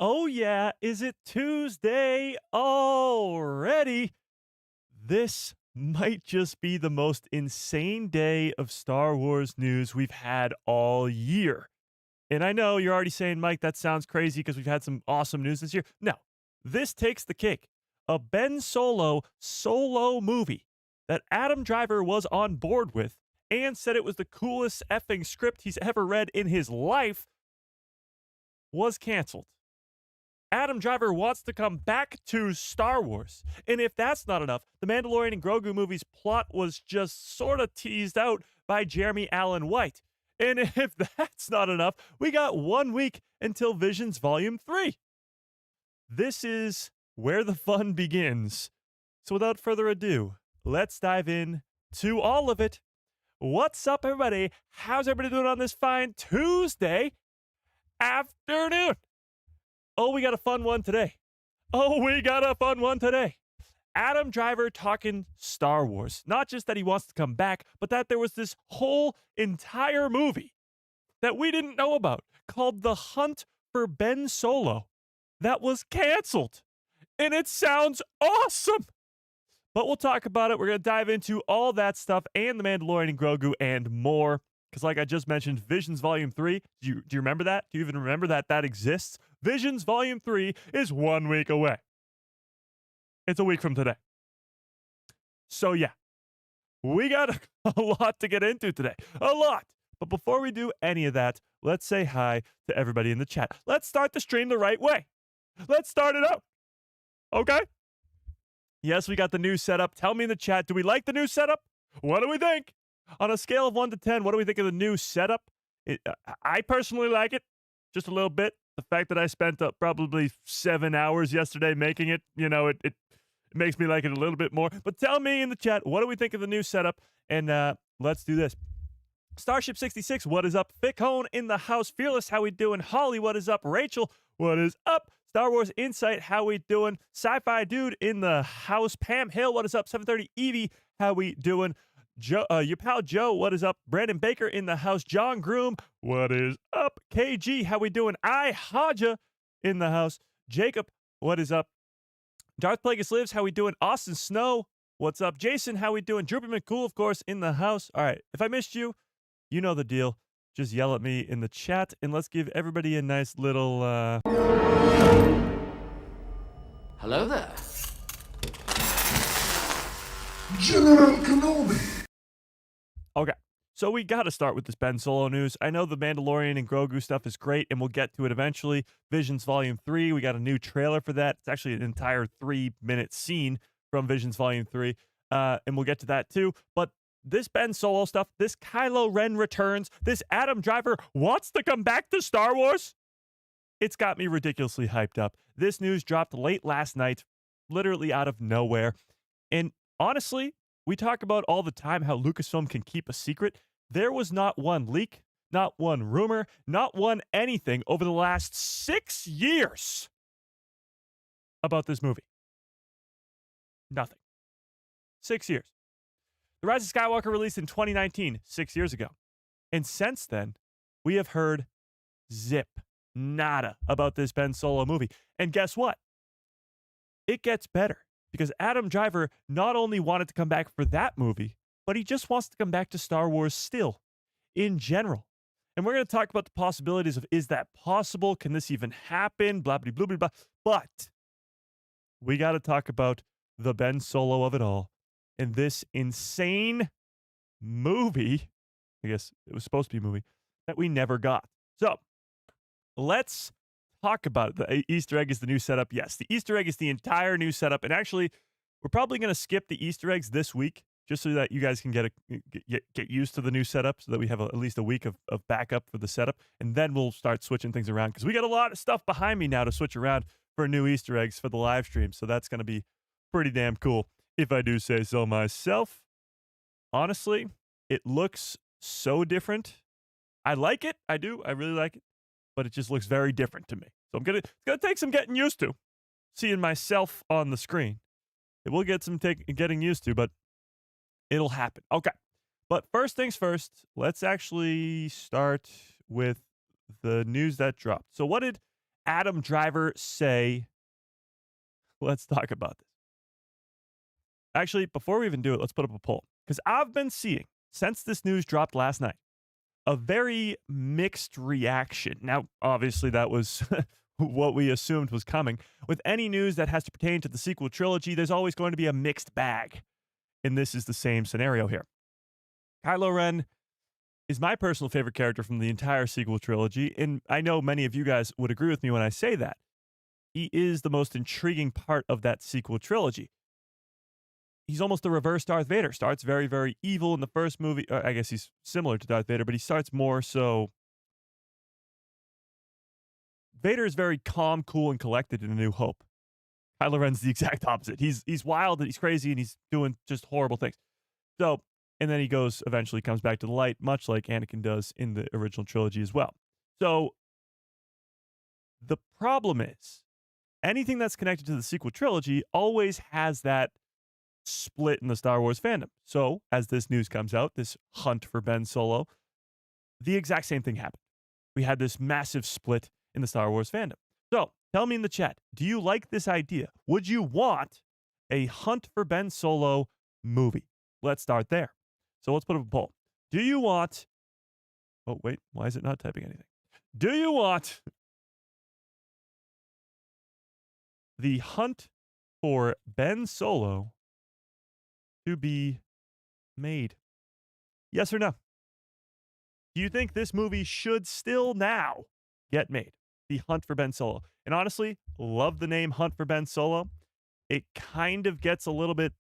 Oh, yeah. Is it Tuesday already? This might just be the most insane day of Star Wars news we've had all year. And I know you're already saying, Mike, that sounds crazy because we've had some awesome news this year. No, this takes the cake. A Ben solo movie that Adam Driver was on board with and said it was the coolest effing script he's ever read in his life was canceled. Adam Driver wants to come back to Star Wars. And if that's not enough, the Mandalorian and Grogu movie's plot was just sort of teased out by Jeremy Allen White. And if that's not enough, we got 1 week until Visions Volume 3. This is where the fun begins. So without further ado, let's dive in to all of it. What's up, everybody? How's everybody doing on this fine Tuesday afternoon? Oh, we got a fun one today. Adam Driver talking Star Wars. Not just that he wants to come back, but that there was this whole entire movie that we didn't know about called The Hunt for Ben Solo that was canceled. And it sounds awesome. But we'll talk about it. We're going to dive into all that stuff and The Mandalorian and Grogu and more. Because like I just mentioned, Visions Volume 3, do you remember that? Do you even remember that exists? Visions Volume 3 is 1 week away. It's a week from today. So yeah, we got a lot to get into today. A lot. But before we do any of that, let's say hi to everybody in the chat. Let's start the stream the right way. Let's start it out. Okay? Yes, we got the new setup. Tell me in the chat, do we like the new setup? What do we think? On a scale of 1 to 10, what do we think of the new setup? I personally like it just a little bit. The fact that I spent probably 7 hours yesterday making it, it makes me like it a little bit more. But tell me in the chat, what do we think of the new setup? And let's do this. Starship 66, what is up? Fickhone in the house. Fearless, how we doing? Holly, what is up? Rachel, what is up? Star Wars Insight, how we doing? Sci-Fi Dude in the house. Pam Hill, what is up? 730 Evie, how we doing? Joe, your pal Joe, what is up? Brandon Baker in the house. John Groom, what is up? KG, how we doing? I Haja in the house. Jacob, what is up? Darth Plagueis lives, how we doing? Austin Snow, what's up? Jason, how we doing? Droopy McCool, of course, in the house. All right, if I missed you, you know the deal. Just yell at me in the chat, and let's give everybody a nice little, Hello there. General Kenobi. Okay, so we got to start with this Ben Solo news. I know the Mandalorian and Grogu stuff is great, and we'll get to it eventually. Visions Volume 3, we got a new trailer for that. It's actually an entire 3-minute scene from Visions Volume 3, and we'll get to that too. But this Ben Solo stuff, this Kylo Ren returns, this Adam Driver wants to come back to Star Wars. It's got me ridiculously hyped up. This news dropped late last night, literally out of nowhere. And honestly, we talk about all the time how Lucasfilm can keep a secret. There was not one leak, not one rumor, not one anything over the last 6 years about this movie. Nothing. 6 years. The Rise of Skywalker released in 2019, 6 years ago. And since then, we have heard zip, nada about this Ben Solo movie. And guess what? It gets better. Because Adam Driver not only wanted to come back for that movie, but he just wants to come back to Star Wars still, in general. And we're going to talk about the possibilities of, is that possible? Can this even happen? Blah, blah, blah, blah, blah. But we got to talk about the Ben Solo of it all. And this insane movie, I guess it was supposed to be a movie, that we never got. So let's talk about it. The Easter egg is the new setup. Yes, the Easter egg is the entire new setup. And actually, we're probably going to skip the Easter eggs this week just so that you guys can get used to the new setup so that we have at least a week of backup for the setup. And then we'll start switching things around because we got a lot of stuff behind me now to switch around for new Easter eggs for the live stream. So that's going to be pretty damn cool, if I do say so myself. Honestly, it looks so different. I like it. I do. I really like it. But it just looks very different to me. So it's gonna take some getting used to seeing myself on the screen. It will get some getting used to, but it'll happen. Okay. But first things first, let's actually start with the news that dropped. So what did Adam Driver say? Let's talk about this. Actually, before we even do it, let's put up a poll. Because I've been seeing, since this news dropped last night, a very mixed reaction. Now, obviously, that was what we assumed was coming. With any news that has to pertain to the sequel trilogy, there's always going to be a mixed bag. And this is the same scenario here. Kylo Ren is my personal favorite character from the entire sequel trilogy, and I know many of you guys would agree with me when I say that. He is the most intriguing part of that sequel trilogy. He's almost the reverse Darth Vader. Starts very, very evil in the first movie. I guess he's similar to Darth Vader, but he starts more so. Vader is very calm, cool, and collected in A New Hope. Kylo Ren's the exact opposite. He's wild and he's crazy and he's doing just horrible things. So, and then he eventually comes back to the light, much like Anakin does in the original trilogy as well. So, the problem is, anything that's connected to the sequel trilogy always has that split in the Star Wars fandom. So, as this news comes out, this hunt for Ben Solo, the exact same thing happened. We had this massive split in the Star Wars fandom. So, tell me in the chat, do you like this idea? Would you want a hunt for Ben Solo movie? Let's start there. So, let's put up a poll. Do you want. Oh, wait, why is it not typing anything? Do you want the hunt for Ben Solo to be made? Yes or no? Do you think this movie should still now get made? The Hunt for Ben Solo. And honestly, love the name Hunt for Ben Solo. It kind of gets a little bit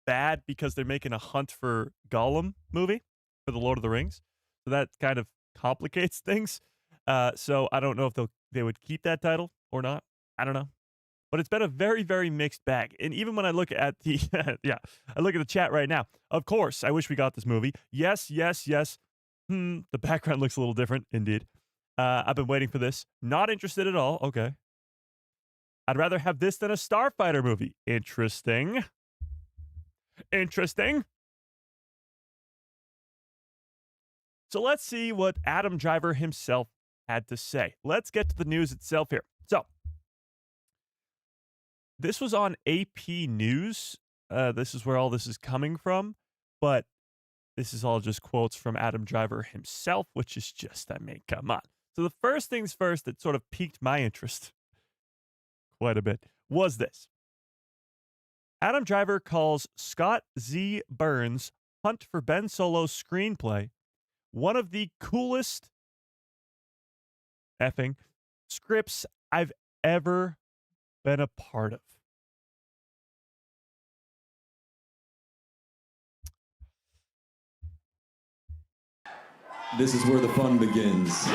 bad because they're making a Hunt for Gollum movie for the Lord of the Rings. So that kind of complicates things. So I don't know if they would keep that title or not. I don't know. But it's been a very, very mixed bag. And even when I look at the, I look at the chat right now. Of course, I wish we got this movie. Yes, yes, yes. The background looks a little different, indeed. I've been waiting for this. Not interested at all. Okay. I'd rather have this than a Starfighter movie. Interesting. Interesting. So let's see what Adam Driver himself had to say. Let's get to the news itself here. So, this was on AP News. This is where all this is coming from. But this is all just quotes from Adam Driver himself, which is just, I mean, come on. So the first things first that sort of piqued my interest quite a bit was this. Adam Driver calls Scott Z. Burns' Hunt for Ben Solo's screenplay one of the coolest effing scripts I've ever been a part of. This is where the fun begins.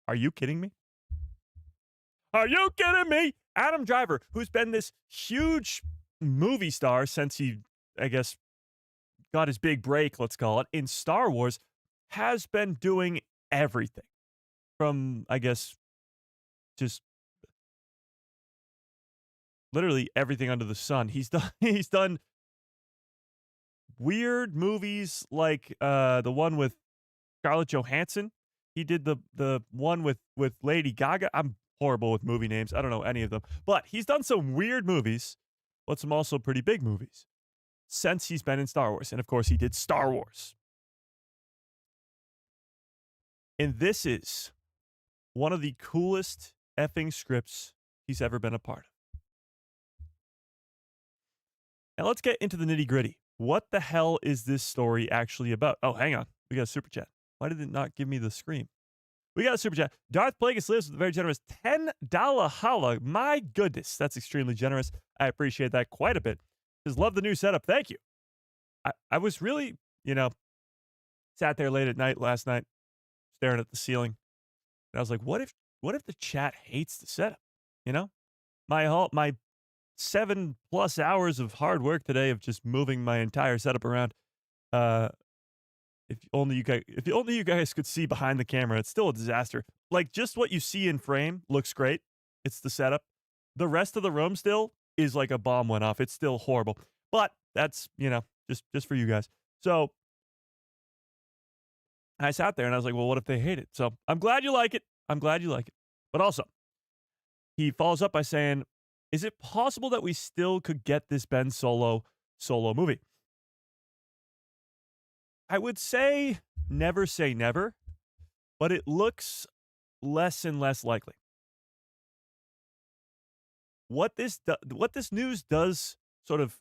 Are you kidding me? Are you kidding me? Adam Driver, who's been this huge movie star since he, I guess, got his big break, let's call it, in Star Wars, has been doing everything from, I guess, just literally everything under the sun. He's done weird movies like the one with Scarlett Johansson. He did the one with Lady Gaga. I'm horrible with movie names. I don't know any of them. But he's done some weird movies, but some also pretty big movies since he's been in Star Wars. And of course, he did Star Wars. And this is one of the coolest effing scripts he's ever been a part of. Now let's get into the nitty gritty. What the hell is this story actually about? Oh, hang on. We got a super chat. Why did it not give me the screen? We got a super chat. Darth Plagueis lives with a very generous $10 holla. My goodness, that's extremely generous. I appreciate that quite a bit. Just love the new setup. Thank you. I was really, sat there late at night last night, staring at the ceiling. And I was like, what if the chat hates the setup? My 7+ hours of hard work today of just moving my entire setup around. If only you guys could see behind the camera, it's still a disaster. Like, just what you see in frame looks great. It's the setup. The rest of the room still is like a bomb went off. It's still horrible. But that's, just for you guys. So And I sat there and I was like, well, what if they hate it? So I'm glad you like it. I'm glad you like it. But also, he follows up by saying, is it possible that we still could get this Ben solo movie? I would say never, but it looks less and less likely. What this news does sort of,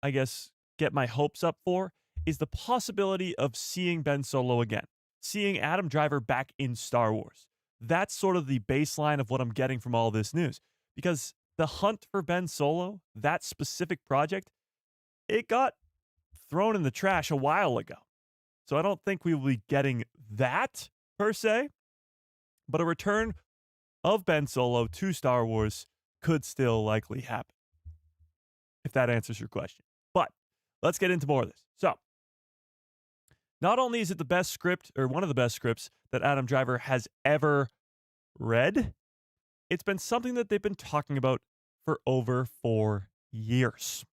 I guess, get my hopes up for is the possibility of seeing Ben Solo again, seeing Adam Driver back in Star Wars. That's sort of the baseline of what I'm getting from all this news. Because the hunt for Ben Solo, that specific project, it got thrown in the trash a while ago. So I don't think we will be getting that per se, but a return of Ben Solo to Star Wars could still likely happen, if that answers your question. But let's get into more of this. So, not only is it the best script, or one of the best scripts that Adam Driver has ever read, it's been something that they've been talking about for over 4 years.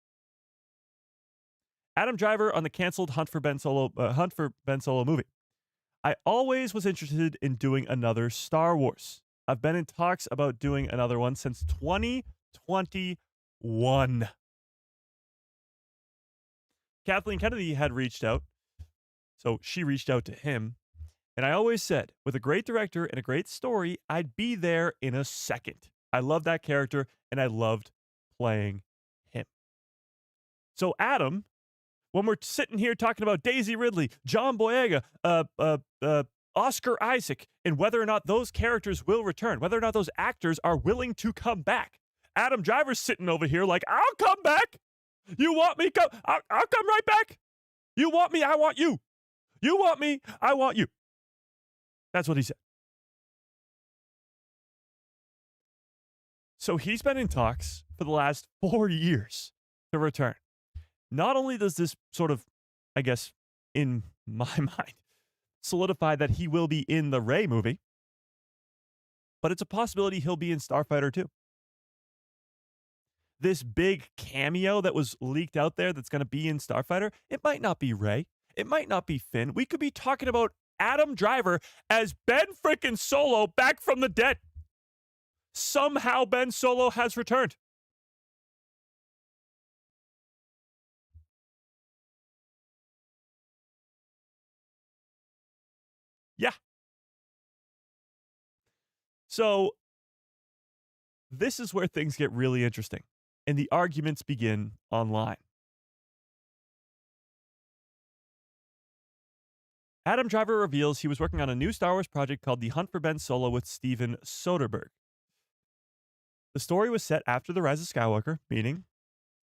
Adam Driver on the canceled Hunt for Ben Solo movie. I always was interested in doing another Star Wars. I've been in talks about doing another one since 2021. Kathleen Kennedy had reached out, so she reached out to him, and I always said, with a great director and a great story, I'd be there in a second. I love that character, and I loved playing him. So Adam, when we're sitting here talking about Daisy Ridley, John Boyega, Oscar Isaac, and whether or not those characters will return, whether or not those actors are willing to come back, Adam Driver's sitting over here like, I'll come back. You want me? I'll come right back. You want me? I want you. You want me? I want you. That's what he said. So he's been in talks for the last 4 years to return. Not only does this sort of, I guess, in my mind, solidify that he will be in the Rey movie, but it's a possibility he'll be in Starfighter too. This big cameo that was leaked out there that's going to be in Starfighter, it might not be Rey. It might not be Finn. We could be talking about Adam Driver as Ben frickin' Solo back from the dead. Somehow Ben Solo has returned. Yeah. So this is where things get really interesting, and the arguments begin online. Adam Driver reveals he was working on a new Star Wars project called The Hunt for Ben Solo with Steven Soderbergh. The story was set after The Rise of Skywalker, meaning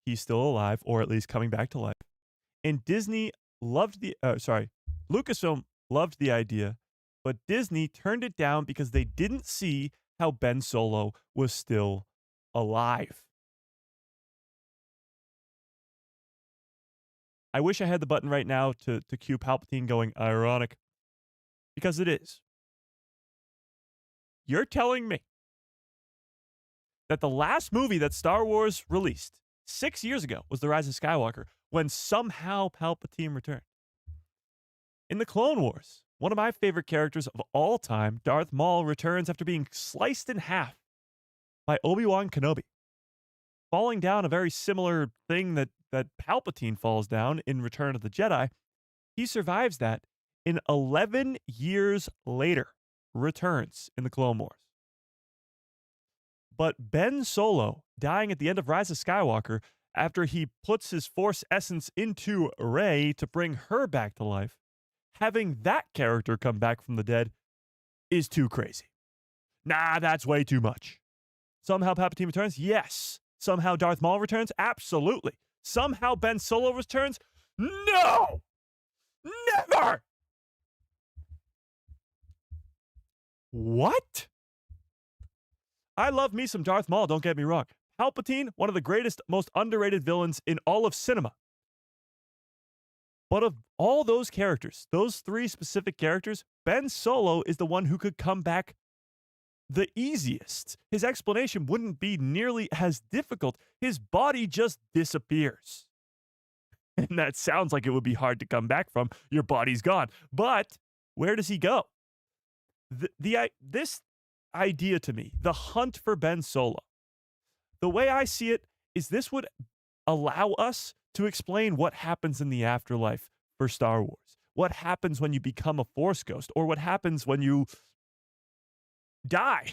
he's still alive, or at least coming back to life. And Lucasfilm loved the idea, but Disney turned it down because they didn't see how Ben Solo was still alive. I wish I had the button right now to cue Palpatine going ironic, because it is. You're telling me that the last movie that Star Wars released 6 years ago was The Rise of Skywalker, when somehow Palpatine returned. In the Clone Wars, one of my favorite characters of all time, Darth Maul, returns after being sliced in half by Obi-Wan Kenobi, falling down a very similar thing that Palpatine falls down in Return of the Jedi. He survives that, and 11 years later returns in the Clone Wars. But Ben Solo dying at the end of Rise of Skywalker after he puts his Force essence into Rey to bring her back to life, having that character come back from the dead is too crazy. Nah, that's way too much. Somehow Palpatine returns? Yes. Somehow Darth Maul returns? Absolutely. Somehow Ben Solo returns? No! Never! What? I love me some Darth Maul, don't get me wrong. Palpatine, one of the greatest, most underrated villains in all of cinema. But of all those characters, those 3 specific characters, Ben Solo is the one who could come back the easiest. His explanation wouldn't be nearly as difficult. His body just disappears. And that sounds like it would be hard to come back from. Your body's gone. But Where does he go? This idea to me, the hunt for Ben Solo, the way I see it is this would allow us to explain what happens in the afterlife for Star Wars. What happens when you become a Force ghost, or what happens when you die.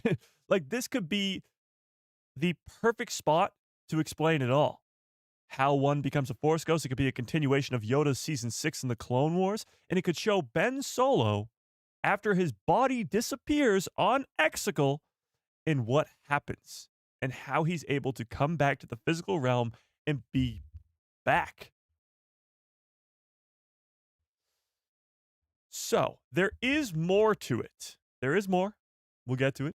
Like, this could be the perfect spot to explain it all. How one becomes a Force ghost. It could be a continuation of Yoda's season 6 in the Clone Wars, and it could show Ben Solo after his body disappears on Exegol and what happens and how he's able to come back to the physical realm and be back. So, there is more to it. There is more. We'll get to it.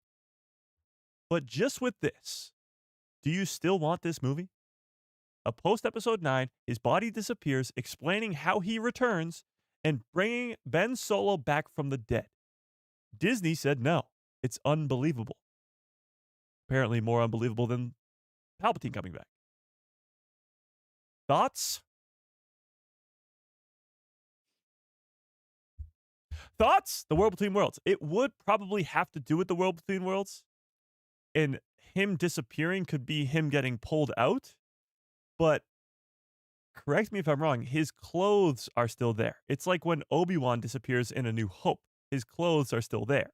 But just with this, do you still want this movie? A post episode 9, his body disappears, explaining how he returns and bringing Ben Solo back from the dead. Disney said no. It's unbelievable. Apparently more unbelievable than Palpatine coming back. Thoughts? Thoughts? The World Between Worlds. It would probably have to do with the World Between Worlds. And him disappearing could be him getting pulled out. But correct me if I'm wrong, his clothes are still there. It's like when Obi-Wan disappears in A New Hope. His clothes are still there.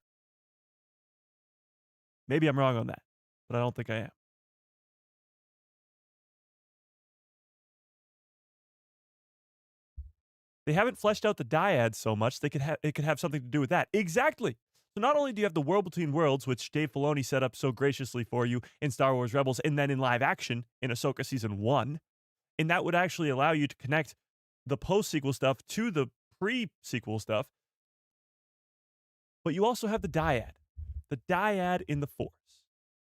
Maybe I'm wrong on that, but I don't think I am. They haven't fleshed out the dyad so much. It could have something to do with that. Exactly. So not only do you have the World Between Worlds, which Dave Filoni set up so graciously for you in Star Wars Rebels, and then in live action in Ahsoka Season 1, and that would actually allow you to connect the post-sequel stuff to the pre-sequel stuff. But you also have the dyad in the Force.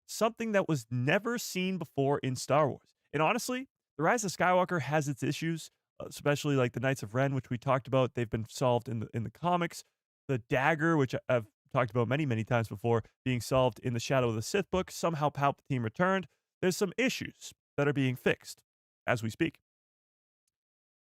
Something that was never seen before in Star Wars. And honestly, The Rise of Skywalker has its issues, especially like the Knights of Ren, which we talked about. They've been solved in the comics. The dagger, which I've talked about many, many times before, being solved in the Shadow of the Sith book. Somehow Palpatine returned. There's some issues that are being fixed as we speak.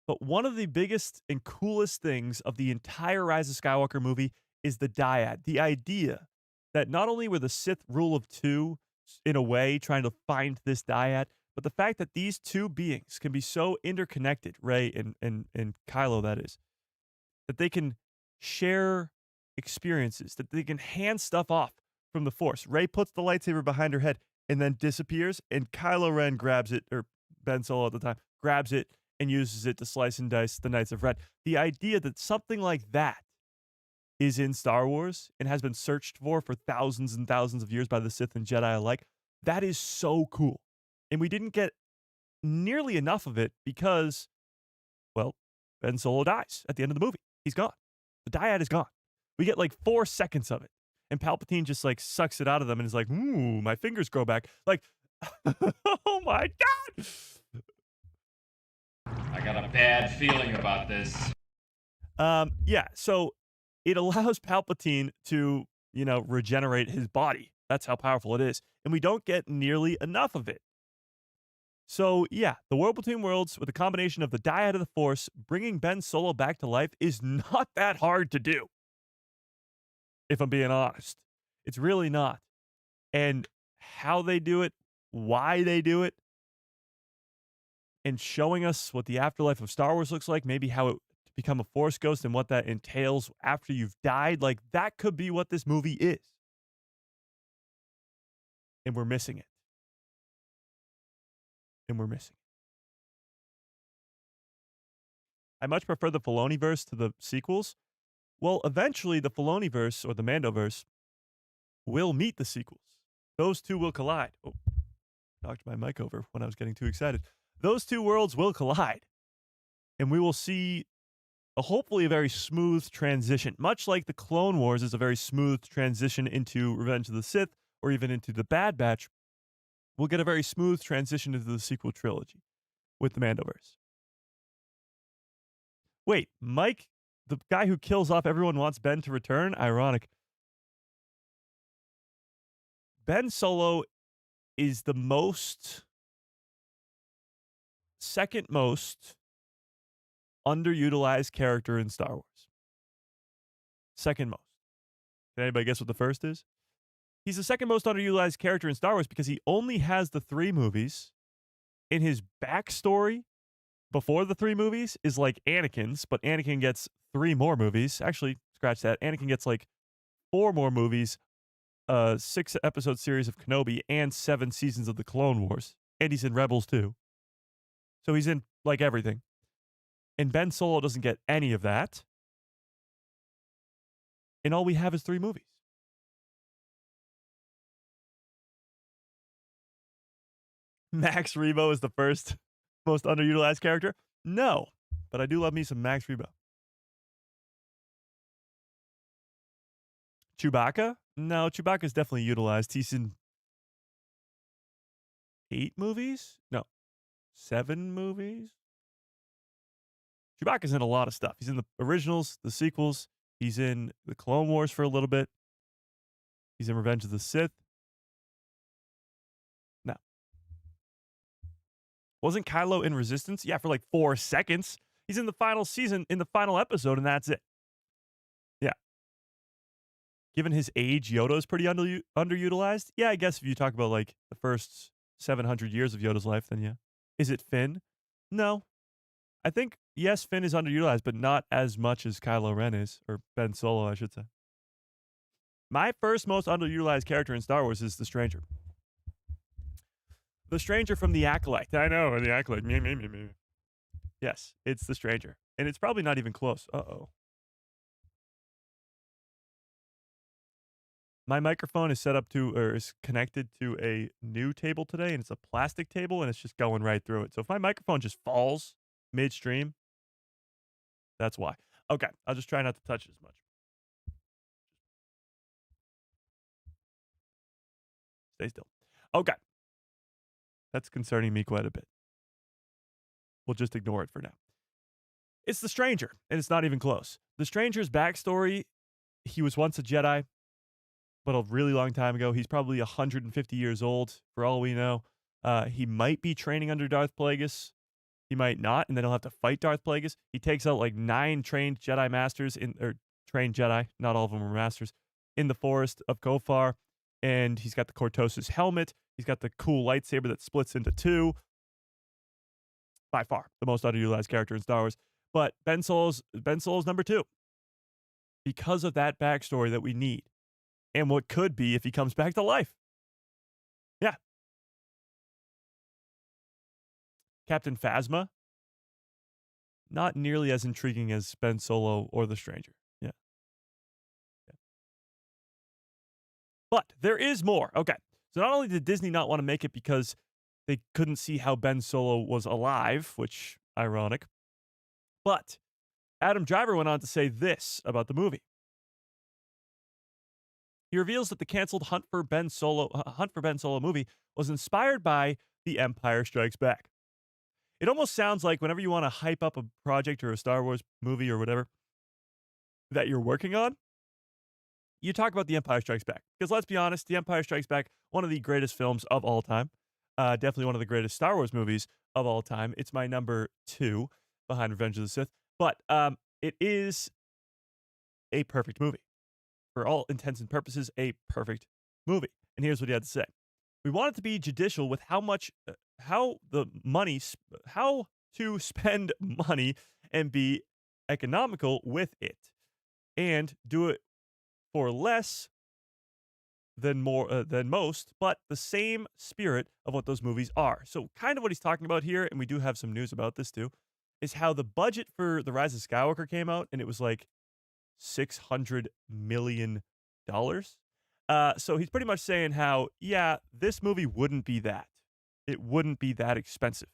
But one of the biggest and coolest things of the entire Rise of Skywalker movie is the dyad. The idea that not only were the Sith rule of two, in a way, trying to find this dyad, but the fact that these two beings can be so interconnected, Rey and Kylo, that is, that they can share experiences, that they can hand stuff off from the Force. Rey puts the lightsaber behind her head and then disappears, and Kylo Ren grabs it, or Ben Solo at the time, grabs it and uses it to slice and dice the Knights of Ren. The idea that something like that is in Star Wars and has been searched for thousands and thousands of years by the Sith and Jedi alike, that is so cool. And we didn't get nearly enough of it because, well, Ben Solo dies at the end of the movie. He's gone. The dyad is gone. We get like 4 seconds of it. And Palpatine just like sucks it out of them and is like, ooh, my fingers grow back. Like, oh my God. I got a bad feeling about this. Yeah, so it allows Palpatine to, regenerate his body. That's how powerful it is. And we don't get nearly enough of it. So, yeah, the World Between Worlds with a combination of the dyad of the Force bringing Ben Solo back to life is not that hard to do. If I'm being honest. It's really not. And how they do it, why they do it, and showing us what the afterlife of Star Wars looks like, maybe how it to become a Force ghost and what that entails after you've died, like that could be what this movie is. And we're missing it. I much prefer the Filoniverse to the sequels. Well, eventually the Filoniverse or the Mandoverse will meet the sequels. Those two will collide. Oh, knocked my mic over when I was getting too excited. Those two worlds will collide. And we will see hopefully a very smooth transition. Much like the Clone Wars is a very smooth transition into Revenge of the Sith or even into the Bad Batch, we'll get a very smooth transition into the sequel trilogy with the Mandoverse. Wait, Mike, the guy who kills off everyone wants Ben to return? Ironic. Ben Solo is the second most underutilized character in Star Wars. Second most. Can anybody guess what the first is? He's the second most underutilized character in Star Wars because he only has the 3 movies. In his backstory before the 3 movies is like Anakin's, but Anakin gets 3 more movies. Actually, scratch that. Anakin gets like 4 more movies, 6-episode series of Kenobi, and 7 seasons of the Clone Wars. And he's in Rebels too. So he's in like everything. And Ben Solo doesn't get any of that. And all we have is 3 movies. Max Rebo is the first most underutilized character? No, but I do love me some Max Rebo. Chewbacca? No, Chewbacca's definitely utilized. He's in 8 movies? No, 7 movies? Chewbacca's in a lot of stuff. He's in the originals, the sequels. He's in the Clone Wars for a little bit. He's in Revenge of the Sith. No. Wasn't Kylo in Resistance? Yeah, for like 4 seconds. He's in the final season, in the final episode, and that's it. Yeah. Given his age, Yoda's pretty underutilized. Yeah, I guess if you talk about like the first 700 years of Yoda's life, then yeah. Is it Finn? No. I think, yes, Finn is underutilized, but not as much as Kylo Ren is, or Ben Solo, I should say. My first most underutilized character in Star Wars is the Stranger. The Stranger from The Acolyte. I know, The Acolyte. Me. Yes, it's the Stranger. And it's probably not even close. Uh-oh. My microphone is set up to, or is connected to a new table today, and it's a plastic table, and it's just going right through it. So if my microphone just falls midstream, that's why. Okay, I'll just try not to touch it as much. Stay still. Okay. That's concerning me quite a bit. We'll just ignore it for now. It's the Stranger, and it's not even close. The Stranger's backstory, he was once a Jedi, but a really long time ago. He's probably 150 years old, for all we know. He might be training under Darth Plagueis. He might not, and then he'll have to fight Darth Plagueis. He takes out like 9 trained Jedi masters, trained Jedi, not all of them are masters, in the forest of Kofar. And he's got the Cortosis helmet. He's got the cool lightsaber that splits into 2. By far, the most underutilized character in Star Wars. But Ben Solo's number 2. Because of that backstory that we need. And what could be if he comes back to life. Yeah. Captain Phasma. Not nearly as intriguing as Ben Solo or the Stranger. Yeah. But there is more. Okay. So not only did Disney not want to make it because they couldn't see how Ben Solo was alive, which ironic, but Adam Driver went on to say this about the movie. He reveals that the canceled Hunt for Ben Solo movie was inspired by The Empire Strikes Back. It almost sounds like whenever you want to hype up a project or a Star Wars movie or whatever that you're working on, you talk about The Empire Strikes Back. Because let's be honest, The Empire Strikes Back, one of the greatest films of all time. Definitely one of the greatest Star Wars movies of all time. It's my number 2 behind Revenge of the Sith. But it is a perfect movie. For all intents and purposes, a perfect movie. And here's what he had to say. We wanted to be judicial with how to spend money and be economical with it. And do it for less than most, but the same spirit of what those movies are. So kind of what he's talking about here, and we do have some news about this too, is how the budget for The Rise of Skywalker came out, and it was like $600 million. So he's pretty much saying how, yeah, this movie wouldn't be that. It wouldn't be that expensive.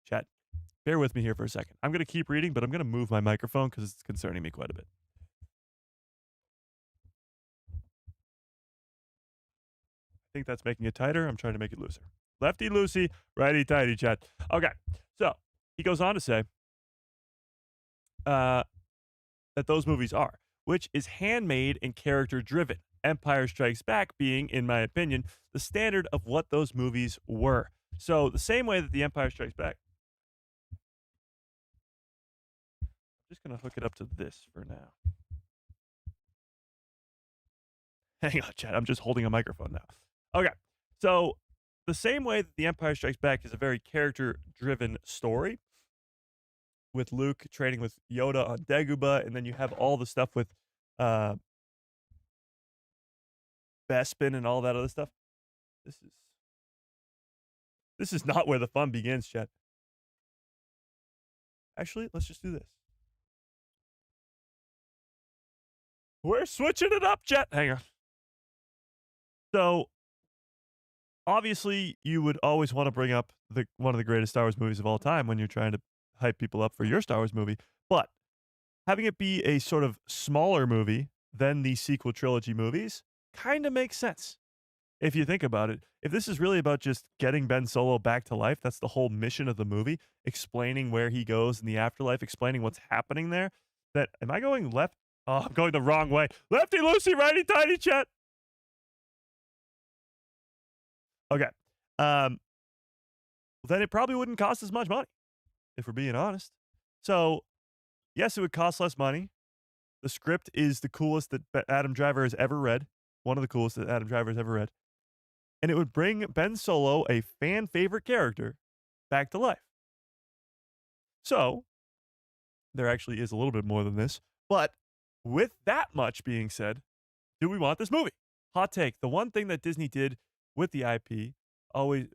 Chat, bear with me here for a second. I'm going to keep reading, but I'm going to move my microphone because it's concerning me quite a bit. I think that's making it tighter. I'm trying to make it looser. Lefty loosey, righty tighty, chat. Okay, so he goes on to say that those movies are, which is handmade and character driven. Empire Strikes Back being, in my opinion, the standard of what those movies were. So the same way that The Empire Strikes Back. I'm just going to hook it up to this for now. Hang on, Chad. I'm just holding a microphone now. Okay. So, the same way that The Empire Strikes Back is a very character driven story with Luke training with Yoda on Dagobah, and then you have all the stuff with uh, Bespin and all that other stuff. This is not where the fun begins, Chad. Actually, let's just do this. We're switching it up, Chet. Hang on. So, obviously, you would always want to bring up one of the greatest Star Wars movies of all time when you're trying to hype people up for your Star Wars movie. But having it be a sort of smaller movie than the sequel trilogy movies kind of makes sense. If you think about it, if this is really about just getting Ben Solo back to life, that's the whole mission of the movie, explaining where he goes in the afterlife, explaining what's happening there. Am I going left? Oh, I'm going the wrong way. Lefty loosey, righty tighty, Chet. Okay. Then it probably wouldn't cost as much money, if we're being honest. So, yes, it would cost less money. The script is the coolest that Adam Driver has ever read. One of the coolest that Adam Driver has ever read. And it would bring Ben Solo, a fan favorite character, back to life. So, there actually is a little bit more than this. But with that much being said, do we want this movie? Hot take. The one thing that Disney did with the IP, always,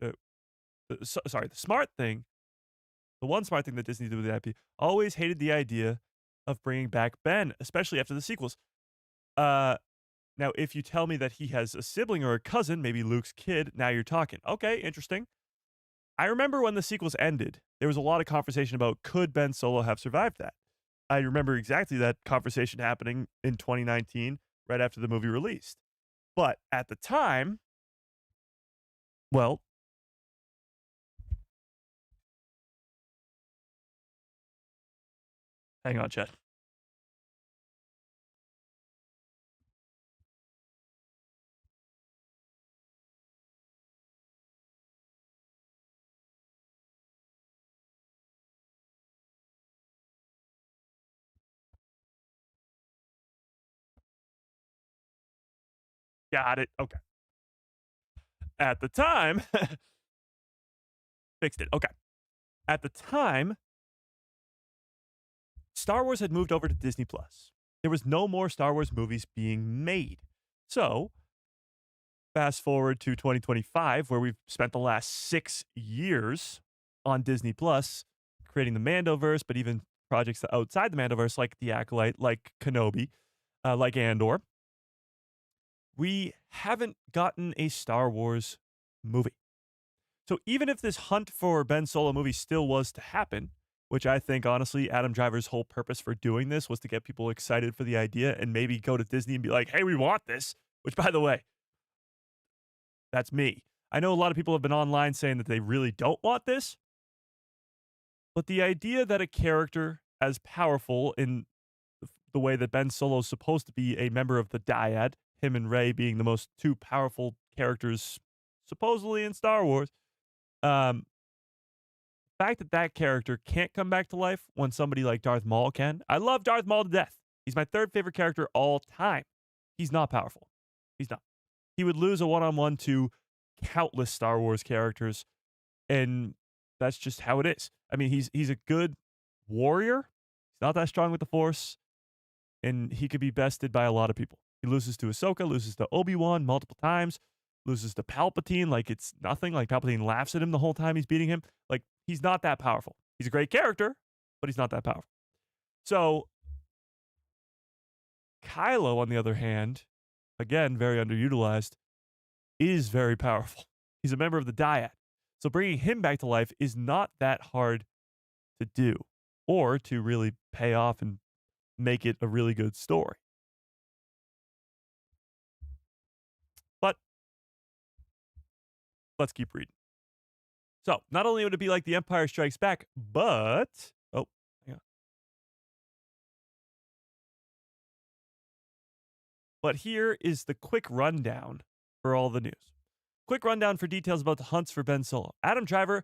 the smart thing, the one smart thing that Disney did with the IP, always hated the idea of bringing back Ben, especially after the sequels. Now, if you tell me that he has a sibling or a cousin, maybe Luke's kid, now you're talking. Okay, interesting. I remember when the sequels ended, there was a lot of conversation about could Ben Solo have survived that? I remember exactly that conversation happening in 2019, right after the movie released. But at the time, well, hang on, Chet. Got it. Okay. At the time, fixed it. Okay. At the time, Star Wars had moved over to Disney Plus. There was no more Star Wars movies being made. So, fast forward to 2025, where we've spent the last 6 years on Disney Plus creating the Mandoverse, but even projects outside the Mandoverse, like The Acolyte, like Kenobi, like Andor. We haven't gotten a Star Wars movie. So even if this hunt for Ben Solo movie still was to happen, which I think, honestly, Adam Driver's whole purpose for doing this was to get people excited for the idea and maybe go to Disney and be like, hey, we want this, which, by the way, that's me. I know a lot of people have been online saying that they really don't want this, but the idea that a character as powerful in the way that Ben Solo's supposed to be a member of the Dyad, him and Rey being the most two powerful characters supposedly in Star Wars, fact that that character can't come back to life when somebody like Darth Maul can. I love Darth Maul to death. He's my third favorite character all time. He's not powerful. He's not. He would lose a one-on-one to countless Star Wars characters, and that's just how it is. I mean, he's a good warrior. He's not that strong with the Force, and he could be bested by a lot of people. He loses to Ahsoka, loses to Obi-Wan multiple times, loses to Palpatine like it's nothing. Like Palpatine laughs at him the whole time he's beating him. Like, he's not that powerful. He's a great character, but he's not that powerful. So, Kylo, on the other hand, again, very underutilized, is very powerful. He's a member of the Dyad. So bringing him back to life is not that hard to do or to really pay off and make it a really good story. But let's keep reading. So not only would it be like The Empire Strikes Back, but... Oh, hang on. But here is the quick rundown for all the news. Quick rundown for details about the hunts for Ben Solo. Adam Driver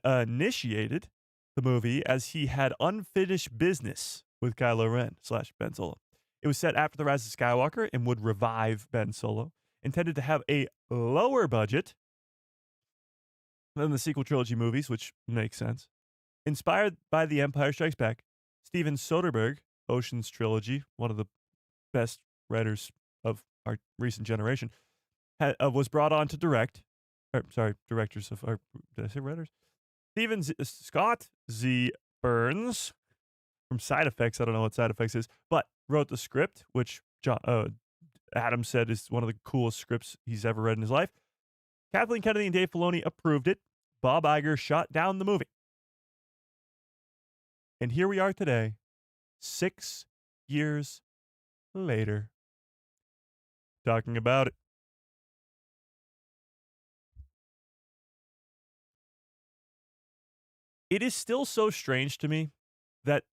initiated the movie as he had unfinished business with Kylo Ren / Ben Solo. It was set after The Rise of Skywalker and would revive Ben Solo. Intended to have a lower budget than the sequel trilogy movies, which makes sense. Inspired by The Empire Strikes Back, Steven Soderbergh, Ocean's Trilogy, one of the best writers of our recent generation, was brought on to direct. Directors of our. Did I say writers? Scott Z. Burns from Side Effects. I don't know what Side Effects is, but wrote the script, which Adam said is one of the coolest scripts he's ever read in his life. Kathleen Kennedy and Dave Filoni approved it. Bob Iger shot down the movie. And here we are today, 6 years later, talking about it. It is still so strange to me that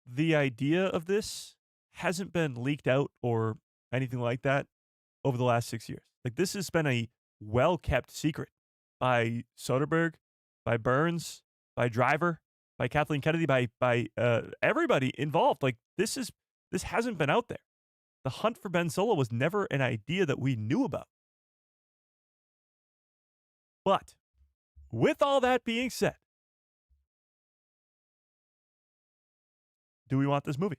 the idea of this hasn't been leaked out or anything like that over the last 6 years. Like, this has been a well-kept secret by Soderbergh, by Burns, by Driver, by Kathleen Kennedy, by everybody involved. Like, this hasn't been out there. The hunt for Ben Solo was never an idea that we knew about. But with all that being said, do we want this movie?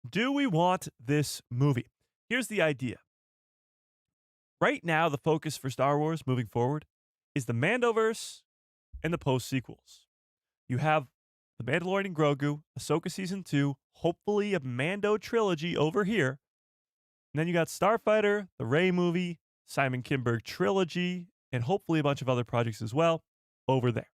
Do we want this movie? Here's the idea. Right now, the focus for Star Wars moving forward is the Mandoverse and the post-sequels. You have The Mandalorian Grogu, Ahsoka Season 2, hopefully a Mando trilogy over here. And then you got Starfighter, the Rey movie, Simon Kinberg trilogy, and hopefully a bunch of other projects as well over there.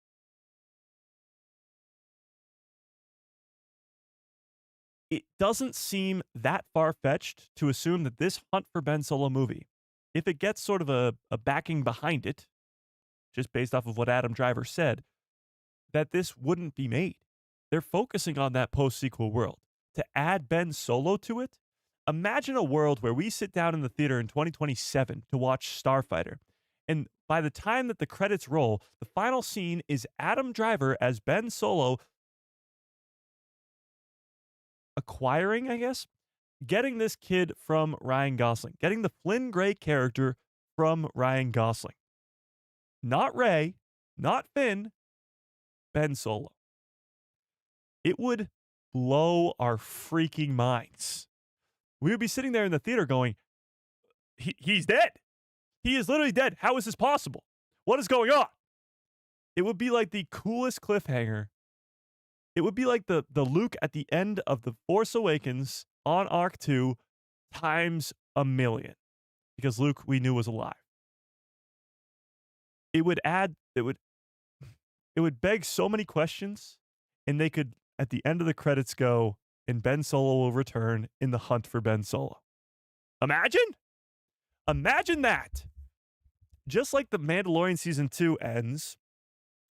It doesn't seem that far-fetched to assume that this Hunt for Ben Solo movie, if it gets sort of a backing behind it, just based off of what Adam Driver said, that this wouldn't be made. They're focusing on that post-sequel world. To add Ben Solo to it, imagine a world where we sit down in the theater in 2027 to watch Starfighter, and by the time that the credits roll, the final scene is Adam Driver as Ben Solo acquiring, I guess, getting this kid from Ryan Gosling, getting the Flynn Gray character from Ryan Gosling. Not Rey, not Finn, Ben Solo. It would blow our freaking minds. We would be sitting there in the theater going, he's dead. He is literally dead. How is this possible? What is going on? It would be like the coolest cliffhanger. It would be like the Luke at the end of The Force Awakens on Arc 2 times a million. Because Luke, we knew, was alive. It would beg so many questions, and they could, at the end of the credits, go, and Ben Solo will return in the hunt for Ben Solo. Imagine? Imagine that. Just like The Mandalorian Season 2 ends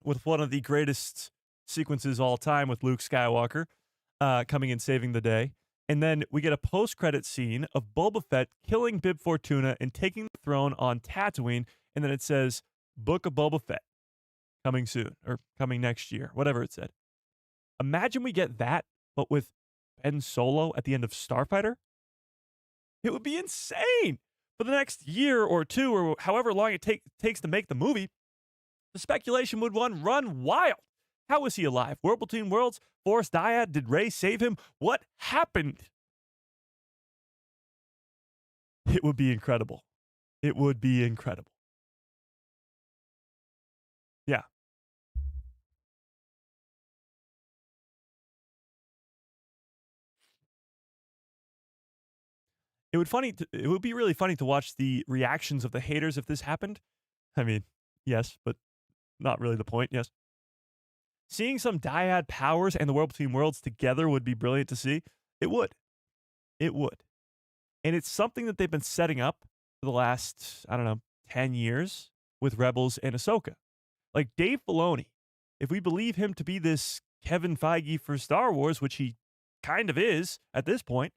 with one of the greatest sequences all time with Luke Skywalker coming and saving the day. And then we get a post-credit scene of Boba Fett killing Bib Fortuna and taking the throne on Tatooine. And then it says, Book of Boba Fett coming soon or coming next year, whatever it said. Imagine we get that, but with Ben Solo at the end of Starfighter. It would be insane. For the next year or two, or however long it takes to make the movie, the speculation would run wild. How was he alive? World Between Worlds? Forrest Dyad? Did Rey save him? What happened? It would be incredible. It would be incredible. Yeah. It would be really funny to watch the reactions of the haters if this happened. I mean, yes, but not really the point. Yes. Seeing some dyad powers and the World Between Worlds together would be brilliant to see. It would. It would. And it's something that they've been setting up for the last, 10 years with Rebels and Ahsoka. Like Dave Filoni, if we believe him to be this Kevin Feige for Star Wars, which he kind of is at this point,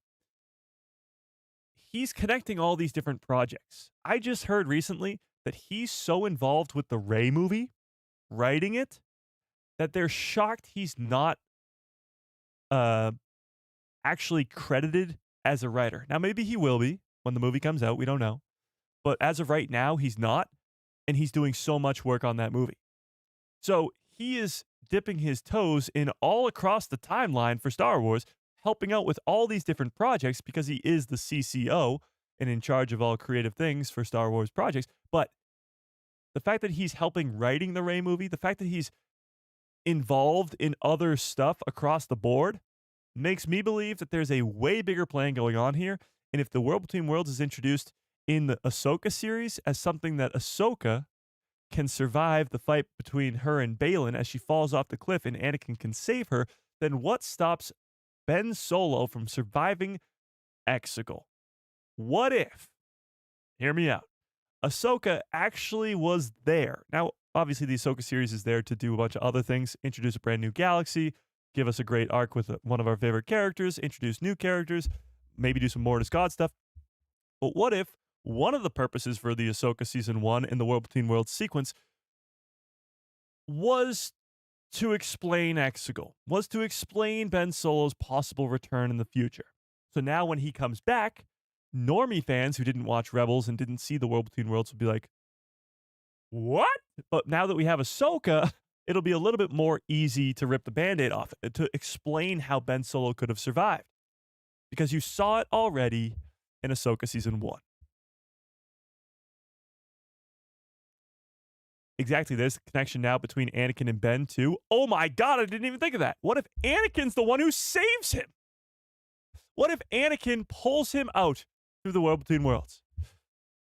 he's connecting all these different projects. I just heard recently that he's so involved with the Rey movie writing it that they're shocked he's not uh actually credited as a writer. Now maybe he will be when the movie comes out, we don't know. But as of right now, he's not, and he's doing so much work on that movie. So he is dipping his toes in all across the timeline for Star Wars, helping out with all these different projects because he is the CCO and in charge of all creative things for Star Wars projects. But the fact that he's helping writing the Rey movie, the fact that he's involved in other stuff across the board makes me believe that there's a way bigger plan going on here. And if the World Between Worlds is introduced in the Ahsoka series as something that Ahsoka can survive the fight between her and Balin as she falls off the cliff and Anakin can save her, then what stops Ben Solo from surviving Exegol? What if, hear me out, Ahsoka actually was there? Now, obviously, the Ahsoka series is there to do a bunch of other things, introduce a brand new galaxy, give us a great arc with one of our favorite characters, introduce new characters, maybe do some Mortis God stuff. But what if one of the purposes for the Ahsoka Season 1 in the World Between Worlds sequence was to explain Exegol, was to explain Ben Solo's possible return in the future? So now when he comes back, normie fans who didn't watch Rebels and didn't see the World Between Worlds will be like, what? But now that we have Ahsoka, it'll be a little bit more easy to rip the Band-Aid off, to explain how Ben Solo could have survived. Because you saw it already in Ahsoka Season 1. Exactly, there's a connection now between Anakin and Ben, too. Oh my god, I didn't even think of that. What if Anakin's the one who saves him? What if Anakin pulls him out through the World Between Worlds?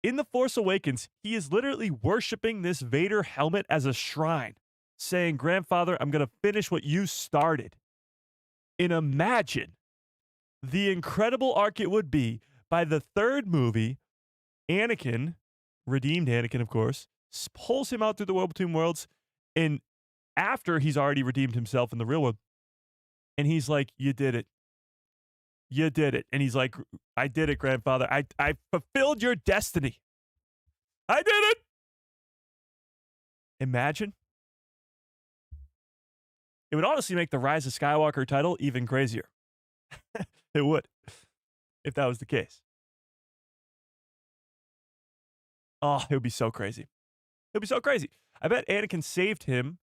In The Force Awakens, he is literally worshiping this Vader helmet as a shrine, saying, Grandfather, I'm going to finish what you started. And imagine the incredible arc it would be by the third movie, Anakin, redeemed Anakin, of course, pulls him out through the World Between Worlds, and after he's already redeemed himself in the real world, and he's like, you did it. You did it. And he's like, I did it, Grandfather. I fulfilled your destiny. I did it. Imagine. It would honestly make the Rise of Skywalker title even crazier. It would, if that was the case. Oh, it would be so crazy. It would be so crazy. I bet Anakin saved him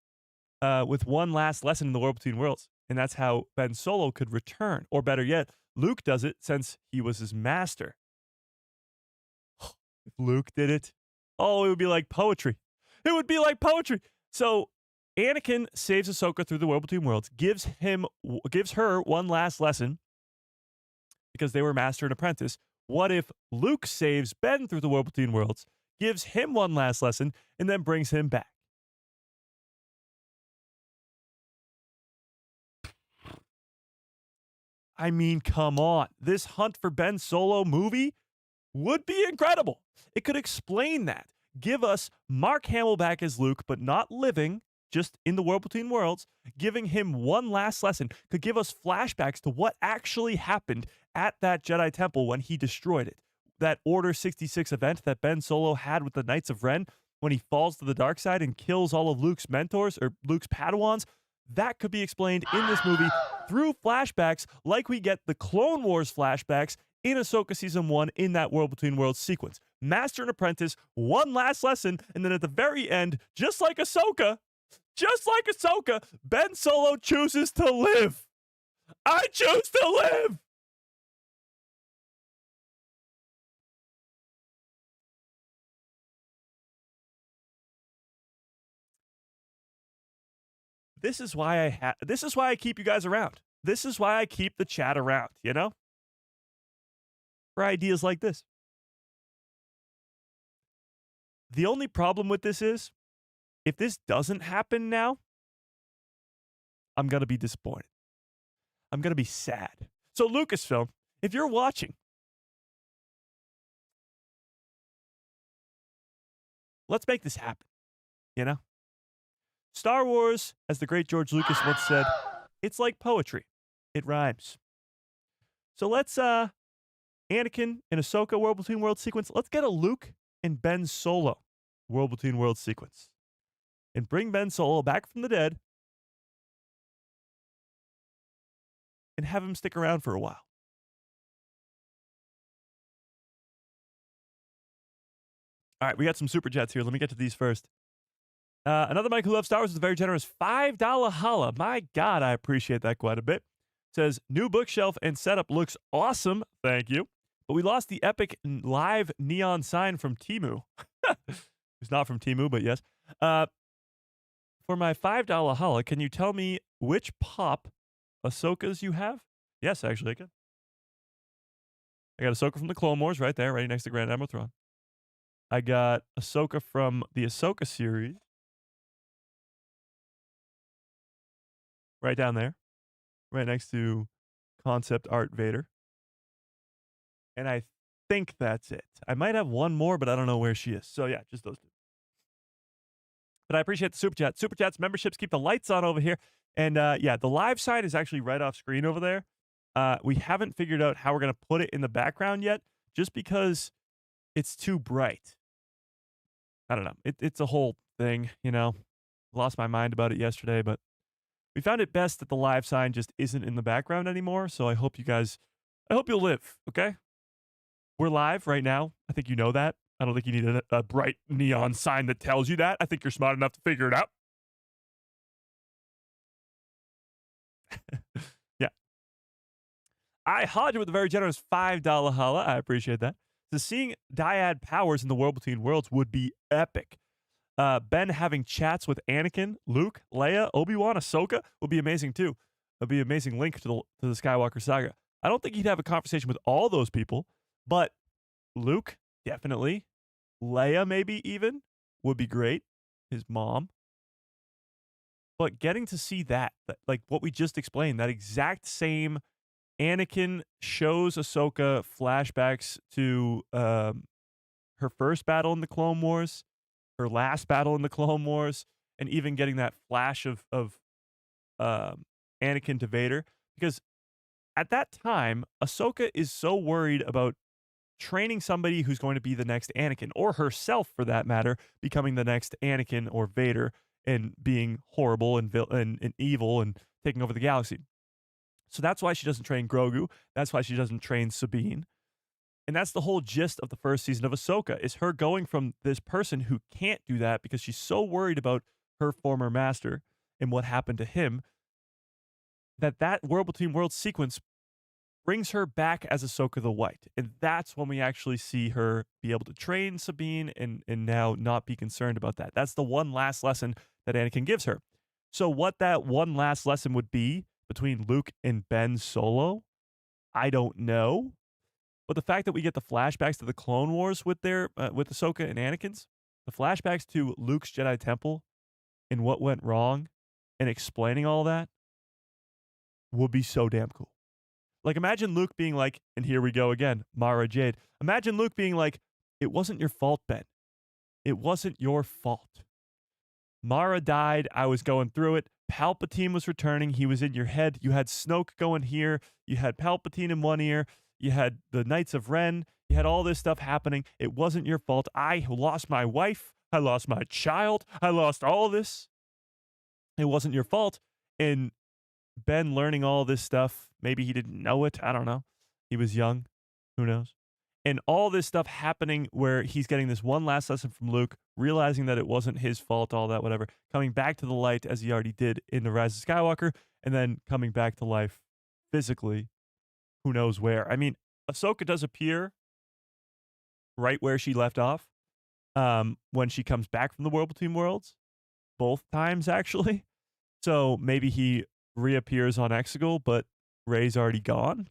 with one last lesson in the World Between Worlds. And that's how Ben Solo could return. Or better yet, Luke does it since he was his master. If Luke did it, oh, it would be like poetry. It would be like poetry. So Anakin saves Ahsoka through the World Between Worlds, gives her one last lesson because they were master and apprentice. What if Luke saves Ben through the World Between Worlds, gives him one last lesson, and then brings him back? I mean, come on. This Hunt for Ben Solo movie would be incredible. It could explain that. Give us Mark Hamill back as Luke, but not living, just in the World Between Worlds, giving him one last lesson. Could give us flashbacks to what actually happened at that Jedi Temple when he destroyed it. That Order 66 event that Ben Solo had with the Knights of Ren when he falls to the dark side and kills all of Luke's mentors or Luke's Padawans. That could be explained in this movie through flashbacks like we get the Clone Wars flashbacks in Ahsoka Season 1 in that World Between Worlds sequence. Master and apprentice, one last lesson, and then at the very end, just like Ahsoka, Ben Solo chooses to live. I choose to live! This is why I keep you guys around. This is why I keep the chat around, you know? For ideas like this. The only problem with this is, if this doesn't happen now, I'm going to be disappointed. I'm going to be sad. So Lucasfilm, if you're watching, let's make this happen, you know? Star Wars, as the great George Lucas once said, it's like poetry. It rhymes. So let's, Anakin and Ahsoka World Between Worlds sequence. Let's get a Luke and Ben Solo World Between Worlds sequence. and bring Ben Solo back from the dead and have him stick around for a while. All right, we got some super chats here. Let me get to these first. Another Mike who loves Star Wars is a very generous $5 holla. My God, I appreciate that quite a bit. Says, new bookshelf and setup looks awesome. Thank you. But we lost the epic live neon sign from Timu. It's not from Timu, but yes. For my $5 holla, can you tell me which pop Ahsokas you have? Yes, actually, I can. I got Ahsoka from the Clone Wars right there, right next to Grand Admiral Thrawn. I got Ahsoka from the Ahsoka series. Right down there. Right next to concept art Vader. And I think that's it. I might have one more, but I don't know where she is. So yeah, just those two. But I appreciate the super chat. Super chats, memberships keep the lights on over here. And yeah, the live side is actually right off screen over there. We haven't figured out how we're going to put it in the background yet, just because it's too bright. I don't know. It's a whole thing, you know. Lost my mind about it yesterday, but we found it best that the live sign just isn't in the background anymore. So I hope you'll live, okay? We're live right now. I think you know that. I don't think you need a bright neon sign that tells you that. I think you're smart enough to figure it out. Yeah. I Hodge with a very generous $5 holla. I appreciate that. So seeing dyad powers in the world between worlds would be epic. Ben having chats with Anakin, Luke, Leia, Obi-Wan, Ahsoka would be amazing too. It'd be an amazing link to the Skywalker saga. I don't think he'd have a conversation with all those people, but Luke, definitely. Leia, maybe even, would be great. His mom. But getting to see that, like what we just explained, that exact same Anakin shows Ahsoka flashbacks to her first battle in the Clone Wars, her last battle in the Clone Wars, and even getting that flash of Anakin to Vader. Because at that time, Ahsoka is so worried about training somebody who's going to be the next Anakin, or herself for that matter, becoming the next Anakin or Vader and being horrible and evil and taking over the galaxy. So that's why she doesn't train Grogu. That's why she doesn't train Sabine. And that's the whole gist of the first season of Ahsoka, is her going from this person who can't do that because she's so worried about her former master and what happened to him, that World Between Worlds sequence brings her back as Ahsoka the White. And that's when we actually see her be able to train Sabine and now not be concerned about that. That's the one last lesson that Anakin gives her. So what that one last lesson would be between Luke and Ben Solo, I don't know. But the fact that we get the flashbacks to the Clone Wars with with Ahsoka and Anakin's, the flashbacks to Luke's Jedi Temple and what went wrong and explaining all that would be so damn cool. Like, imagine Luke being like, and here we go again, Mara Jade. Imagine Luke being like, it wasn't your fault, Ben. It wasn't your fault. Mara died. I was going through it. Palpatine was returning. He was in your head. You had Snoke going here. You had Palpatine in one ear. You had the Knights of Ren. You had all this stuff happening. It wasn't your fault. I lost my wife. I lost my child. I lost all this. It wasn't your fault. And Ben learning all this stuff, maybe he didn't know it. I don't know. He was young. Who knows? And all this stuff happening where he's getting this one last lesson from Luke, realizing that it wasn't his fault, all that, whatever, coming back to the light as he already did in The Rise of Skywalker, and then coming back to life physically, who knows where. I mean, Ahsoka does appear right where she left off when she comes back from the World Between Worlds, both times, actually. So maybe he reappears on Exegol, but Rey's already gone.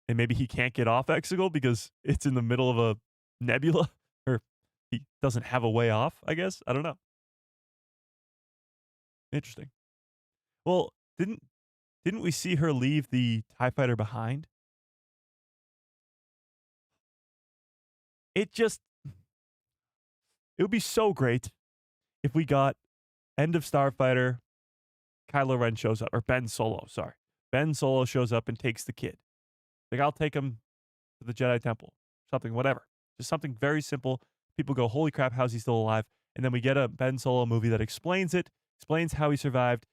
And maybe he can't get off Exegol because it's in the middle of a nebula, or he doesn't have a way off, I guess. I don't know. Interesting. Well, didn't we see her leave the TIE fighter behind? It would be so great if we got End of Starfighter, Kylo Ren shows up, or Ben Solo, sorry. Ben Solo shows up and takes the kid. Like, I'll take him to the Jedi Temple. Something, whatever. Just something very simple. People go, holy crap, how's he still alive? And then we get a Ben Solo movie that explains it, explains how he survived,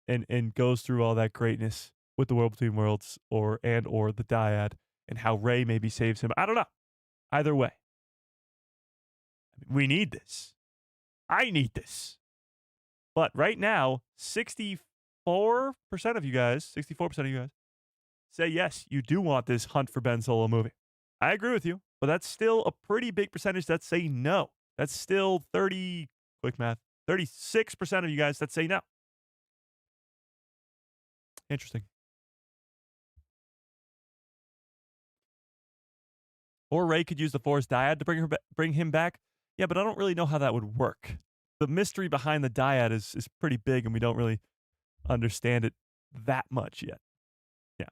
and goes through all that greatness with the World Between Worlds or the Dyad, and how Rey maybe saves him. I don't know. Either way, we need this. I need this. But right now, 64% of you guys, 64% of you guys say yes, you do want this Hunt for Ben Solo movie. I agree with you, but that's still a pretty big percentage that say no. That's still 36% of you guys that say no. Interesting. Or Rey could use the Force Dyad to bring him back. Yeah, but I don't really know how that would work. The mystery behind the Dyad is pretty big, and we don't really understand it that much yet. Yeah.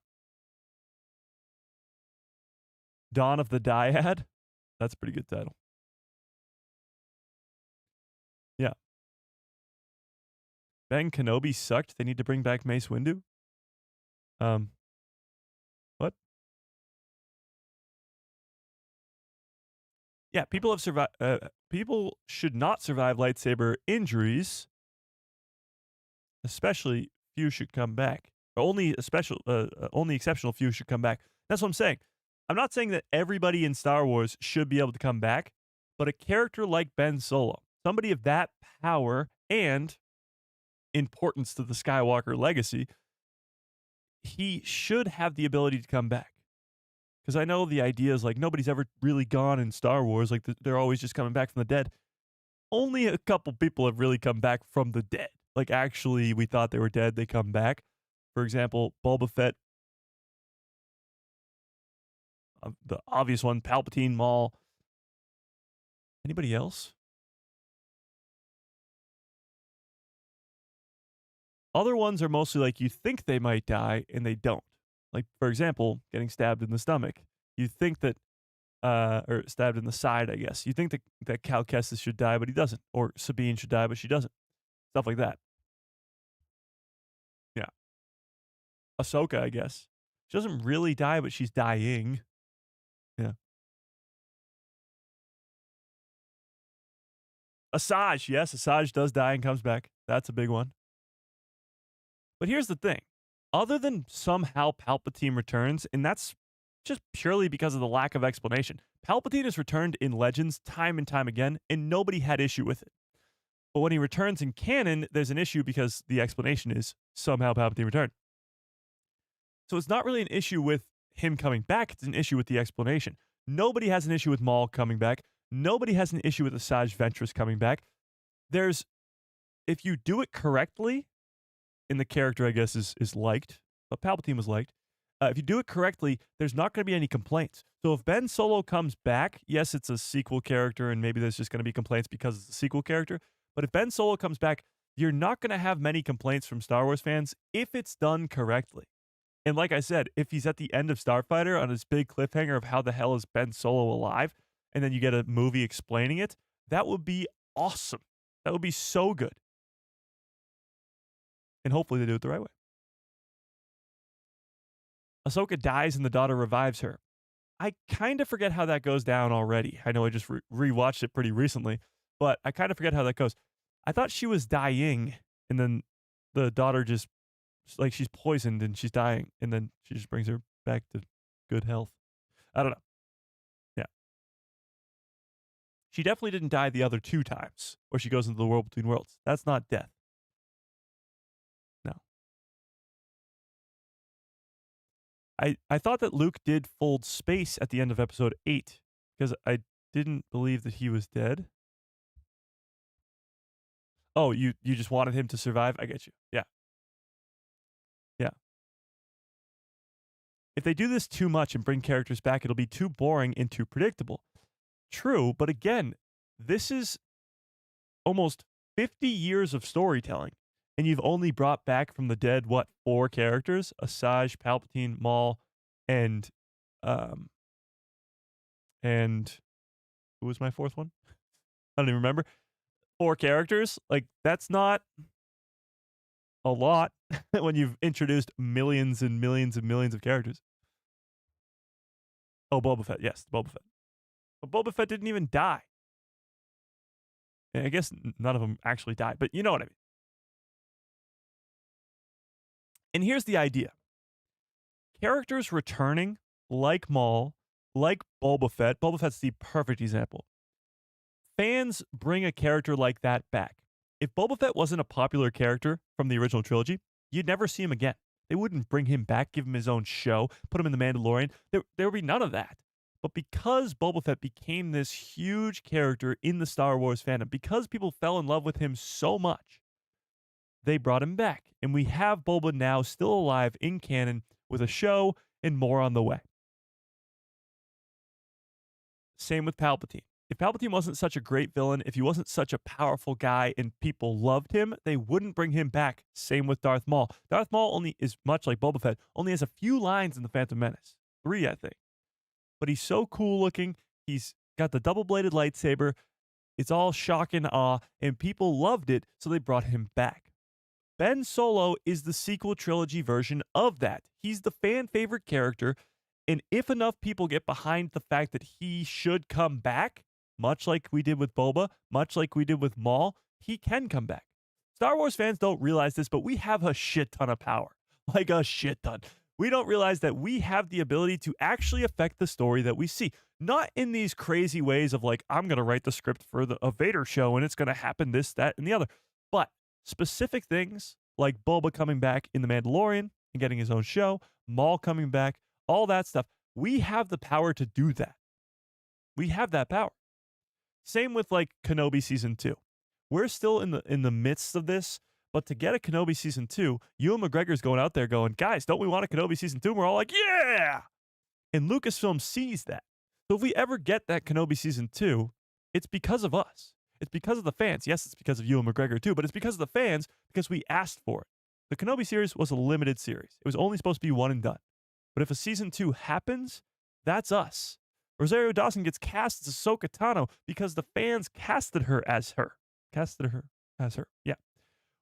Dawn of the Dyad? That's a pretty good title. Yeah. Ben Kenobi sucked. They need to bring back Mace Windu? What? Yeah, people have survived. People should not survive lightsaber injuries. Especially few should come back. Only exceptional few should come back. That's what I'm saying. I'm not saying that everybody in Star Wars should be able to come back, but a character like Ben Solo, somebody of that power and importance to the Skywalker legacy, he should have the ability to come back. Because I know the idea is like nobody's ever really gone in Star Wars. Like they're always just coming back from the dead. Only a couple people have really come back from the dead. Like actually, we thought they were dead. They come back. For example, Boba Fett. The obvious one, Palpatine, Maul. Anybody else? Other ones are mostly like you think they might die and they don't. Like, for example, getting stabbed in the stomach. You think that, or stabbed in the side, I guess. You think that Cal Kestis should die, but he doesn't. Or Sabine should die, but she doesn't. Stuff like that. Yeah. Ahsoka, I guess. She doesn't really die, but she's dying. Yeah. Asajj, yes, Asajj does die and comes back. That's a big one. But here's the thing. Other than somehow Palpatine returns, and that's just purely because of the lack of explanation. Palpatine has returned in Legends time and time again, and nobody had issue with it. But when he returns in canon, there's an issue because the explanation is somehow Palpatine returned. So it's not really an issue with him coming back, it's an issue with the explanation. Nobody has an issue with Maul coming back. Nobody has an issue with Asajj Ventress coming back. If you do it correctly, and the character, I guess, is liked, but Palpatine was liked. If you do it correctly, there's not going to be any complaints. So if Ben Solo comes back, yes, it's a sequel character, and maybe there's just going to be complaints because it's a sequel character. But if Ben Solo comes back, you're not going to have many complaints from Star Wars fans if it's done correctly. And like I said, if he's at the end of Starfighter on his big cliffhanger of how the hell is Ben Solo alive, and then you get a movie explaining it, that would be awesome. That would be so good. And hopefully they do it the right way. Ahsoka dies and the daughter revives her. I kind of forget how that goes down already. I know I just rewatched it pretty recently, but I kind of forget how that goes. I thought she was dying, and then the daughter just, like, she's poisoned and she's dying, and then she just brings her back to good health. I don't know. Yeah. She definitely didn't die the other 2 times where she goes into the world between worlds. That's not death. No. I thought that Luke did fold space at the end of episode 8 because I didn't believe that he was dead. Oh, you just wanted him to survive? I get you. Yeah. Yeah. If they do this too much and bring characters back, it'll be too boring and too predictable. True, but again, this is almost 50 years of storytelling, and you've only brought back from the dead, what, 4 characters? Asajj, Palpatine, Maul, and who was my 4th one? I don't even remember. 4 characters? Like, that's not a lot when you've introduced millions and millions and millions of characters. Oh, Boba Fett. Yes, Boba Fett. But Boba Fett didn't even die. And I guess none of them actually died, but you know what I mean. And here's the idea. Characters returning like Maul, like Boba Fett. Boba Fett's the perfect example. Fans bring a character like that back. If Boba Fett wasn't a popular character from the original trilogy, you'd never see him again. They wouldn't bring him back, give him his own show, put him in The Mandalorian. There would be none of that. But because Boba Fett became this huge character in the Star Wars fandom, because people fell in love with him so much, they brought him back. And we have Boba now still alive in canon with a show and more on the way. Same with Palpatine. If Palpatine wasn't such a great villain, if he wasn't such a powerful guy and people loved him, they wouldn't bring him back. Same with Darth Maul. Darth Maul only is much like Boba Fett, only has a few lines in The Phantom Menace. 3, I think. But he's so cool looking. He's got the double-bladed lightsaber. It's all shock and awe, and people loved it, so they brought him back. Ben Solo is the sequel trilogy version of that. He's the fan favorite character, and if enough people get behind the fact that he should come back, much like we did with Boba, much like we did with Maul, he can come back. Star Wars fans don't realize this, but we have a shit ton of power. Like a shit ton. We don't realize that we have the ability to actually affect the story that we see. Not in these crazy ways of like, I'm going to write the script for a Vader show and it's going to happen this, that, and the other. But specific things like Boba coming back in The Mandalorian and getting his own show, Maul coming back, all that stuff. We have the power to do that. We have that power. Same with like Kenobi season 2. We're still in the midst of this, but to get a Kenobi season 2, Ewan McGregor's going out there going, guys, don't we want a Kenobi season 2? And we're all like, yeah! And Lucasfilm sees that. So if we ever get that Kenobi season 2, it's because of us. It's because of the fans. Yes, it's because of Ewan McGregor too, but it's because of the fans because we asked for it. The Kenobi series was a limited series. It was only supposed to be one and done. But if a season 2 happens, that's us. Rosario Dawson gets cast as Ahsoka Tano because the fans casted her as her. Yeah.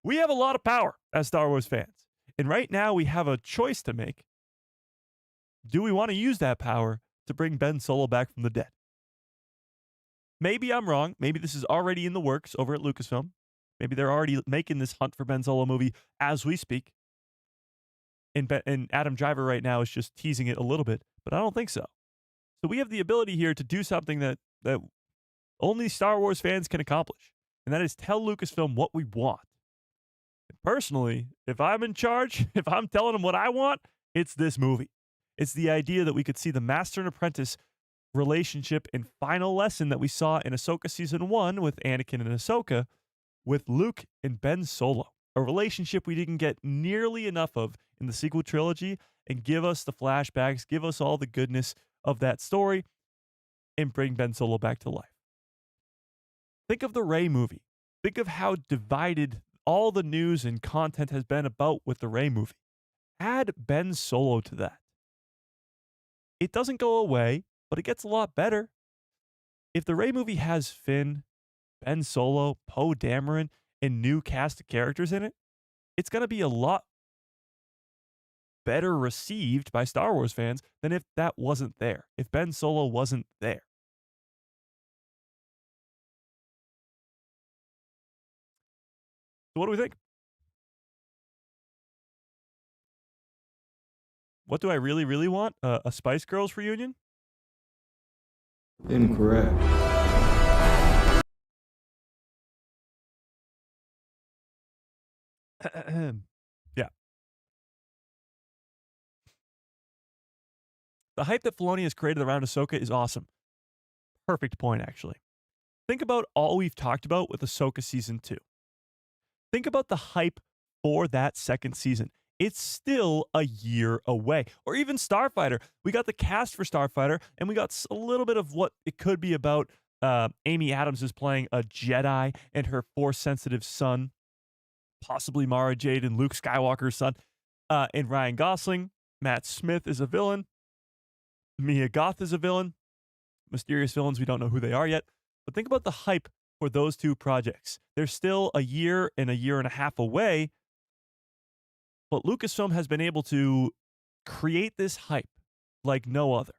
We have a lot of power as Star Wars fans. And right now we have a choice to make. Do we want to use that power to bring Ben Solo back from the dead? Maybe I'm wrong. Maybe this is already in the works over at Lucasfilm. Maybe they're already making this Hunt for Ben Solo movie as we speak. And Adam Driver right now is just teasing it a little bit, but I don't think so. So we have the ability here to do something that only Star Wars fans can accomplish, and that is tell Lucasfilm what we want. And personally, if I'm in charge, if I'm telling them what I want, it's this movie. It's the idea that we could see the master and apprentice relationship and final lesson that we saw in Ahsoka Season 1 with Anakin and Ahsoka with Luke and Ben Solo. A relationship we didn't get nearly enough of in the sequel trilogy, and give us the flashbacks, give us all the goodness of that story, and bring Ben Solo back to life. Think of the Rey movie. Think of how divided all the news and content has been about with the Rey movie. Add Ben Solo to that. It doesn't go away, but it gets a lot better. If the Rey movie has Finn, Ben Solo, Poe Dameron, and new cast of characters in it, it's going to be a lot better received by Star Wars fans than if that wasn't there, if Ben Solo wasn't there. So what do we think? What do I really, really want? A Spice Girls reunion? Incorrect. Yeah. The hype that Filoni has created around Ahsoka is awesome. Perfect point, actually. Think about all we've talked about with Ahsoka Season 2. Think about the hype for that second season. It's still a year away. Or even Starfighter. We got the cast for Starfighter, and we got a little bit of what it could be about. Amy Adams is playing a Jedi and her Force-sensitive son, possibly Mara Jade and Luke Skywalker's son. And Ryan Gosling, Matt Smith is a villain. Mia Goth is a villain. Mysterious villains, we don't know who they are yet. But think about the hype for those two projects. They're still a year and a half away, but Lucasfilm has been able to create this hype like no other.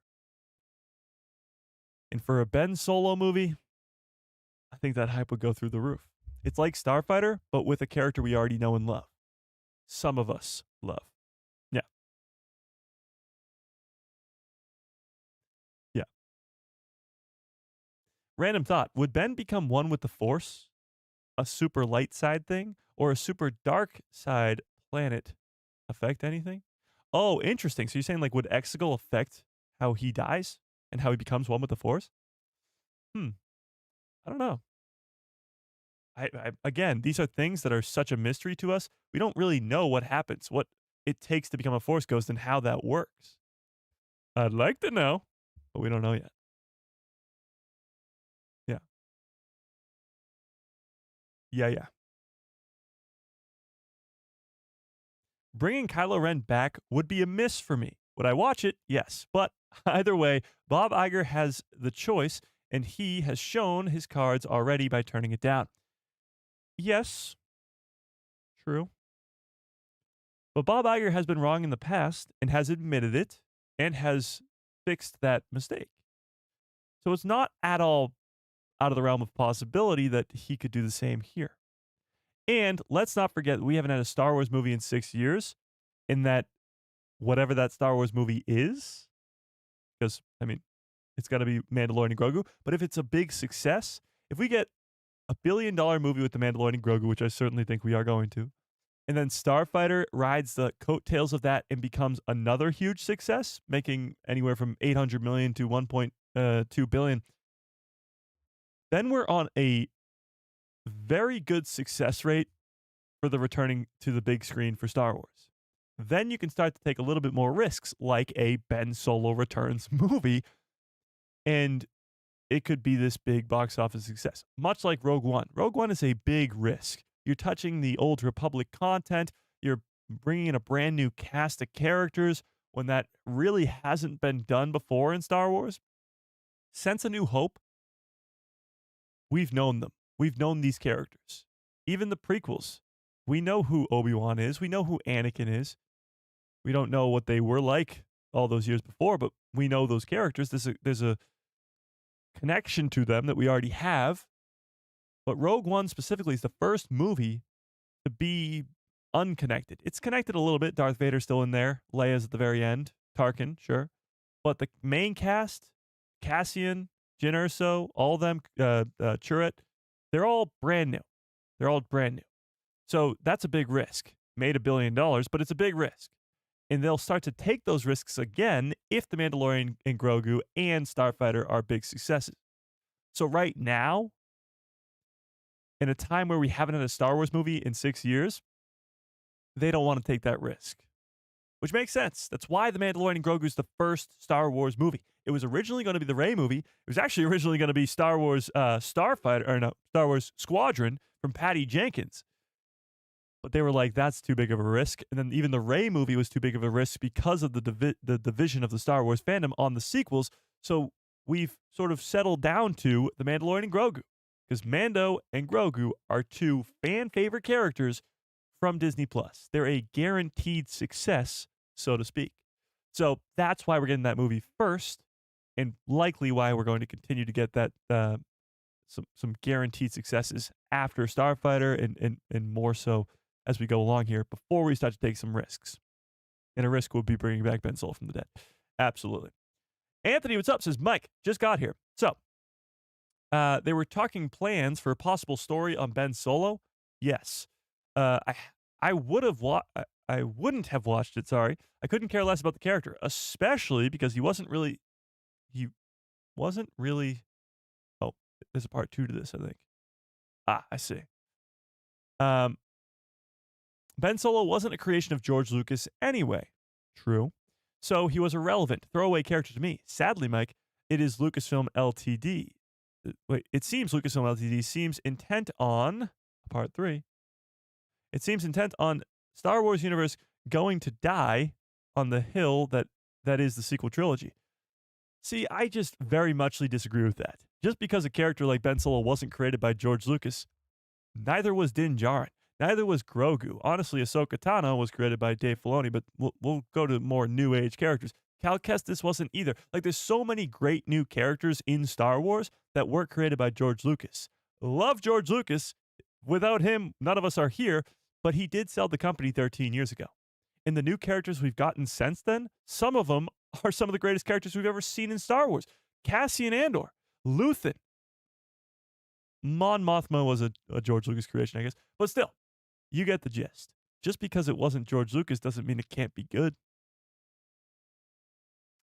And for a Ben Solo movie, I think that hype would go through the roof. It's like Starfighter, but with a character we already know and love. Some of us love. Yeah. Yeah. Random thought. Would Ben become one with the Force? A super light side thing? Or a super dark side planet affect anything? Oh, interesting. So you're saying, like, would Exegol affect how he dies and how he becomes one with the Force? Hmm. I don't know. Again, these are things that are such a mystery to us. We don't really know what happens, what it takes to become a Force ghost, and how that works. I'd like to know, but we don't know yet. Yeah. Yeah, yeah. Bringing Kylo Ren back would be a miss for me. Would I watch it? Yes. But either way, Bob Iger has the choice, and he has shown his cards already by turning it down. Yes, true. But Bob Iger has been wrong in the past and has admitted it and has fixed that mistake. So it's not at all out of the realm of possibility that he could do the same here. And let's not forget, we haven't had a Star Wars movie in 6 years, in that whatever that Star Wars movie is, because, I mean, it's got to be Mandalorian and Grogu. But if it's a big success, if we get $1 billion movie with the Mandalorian and Grogu, which I certainly think we are going to, and then Starfighter rides the coattails of that and becomes another huge success, making anywhere from 800 million to 1.2 billion, then we're on a very good success rate for the returning to the big screen for Star Wars. Then you can start to take a little bit more risks, like a Ben Solo Returns movie, and it could be this big box office success. Much like Rogue One. Rogue One is a big risk. You're touching the Old Republic content. You're bringing in a brand new cast of characters when that really hasn't been done before in Star Wars. Since A New Hope, we've known them. We've known these characters. Even the prequels. We know who Obi-Wan is. We know who Anakin is. We don't know what they were like all those years before, but we know those characters. There's a connection to them that we already have. But Rogue One specifically is the first movie to be unconnected. It's connected a little bit. Darth Vader's still in there. Leia's at the very end. Tarkin, sure. But the main cast, Cassian, Jyn Erso, all of them, Chirrut, they're all brand new. They're all brand new. So that's a big risk. Made $1 billion, but it's a big risk. And they'll start to take those risks again if The Mandalorian and Grogu and Starfighter are big successes. So right now, in a time where we haven't had a Star Wars movie in 6 years, they don't want to take that risk, which makes sense. That's why The Mandalorian and Grogu is the first Star Wars movie. It was originally going to be the Rey movie. It was actually originally going to be Star Wars Star Wars Squadron from Patty Jenkins. But they were like, that's too big of a risk. And then even the Rey movie was too big of a risk because of the division of the Star Wars fandom on the sequels. So we've sort of settled down to The Mandalorian and Grogu, because Mando and Grogu are two fan favorite characters from Disney Plus. They're a guaranteed success, so to speak. So that's why we're getting that movie first, and likely why we're going to continue to get that some guaranteed successes after Starfighter and more so as we go along here before we start to take some risks. And a risk would be bringing back Ben Solo from the dead. Absolutely. Anthony, what's up? Says, Mike, just got here. So, they were talking plans for a possible story on Ben Solo. Yes. I wouldn't have watched it, sorry. I couldn't care less about the character, especially because he wasn't really oh, there's a part 2 to this, I think. I see. Ben Solo wasn't a creation of George Lucas anyway. True. So he was a relevant, throwaway character to me. Sadly, Mike, it is Lucasfilm Ltd. It seems Lucasfilm Ltd. seems intent on part 3. It seems intent on Star Wars universe going to die on the hill that is the sequel trilogy. See, I just very muchly disagree with that. Just because a character like Ben Solo wasn't created by George Lucas, neither was Din Djarin. Neither was Grogu. Honestly, Ahsoka Tano was created by Dave Filoni, but we'll go to more new age characters. Cal Kestis wasn't either. Like, there's so many great new characters in Star Wars that weren't created by George Lucas. Love George Lucas. Without him, none of us are here, but he did sell the company 13 years ago. And the new characters we've gotten since then, some of them are some of the greatest characters we've ever seen in Star Wars. Cassian Andor, Luthen. Mon Mothma was a George Lucas creation, I guess. But still, you get the gist. Just because it wasn't George Lucas doesn't mean it can't be good.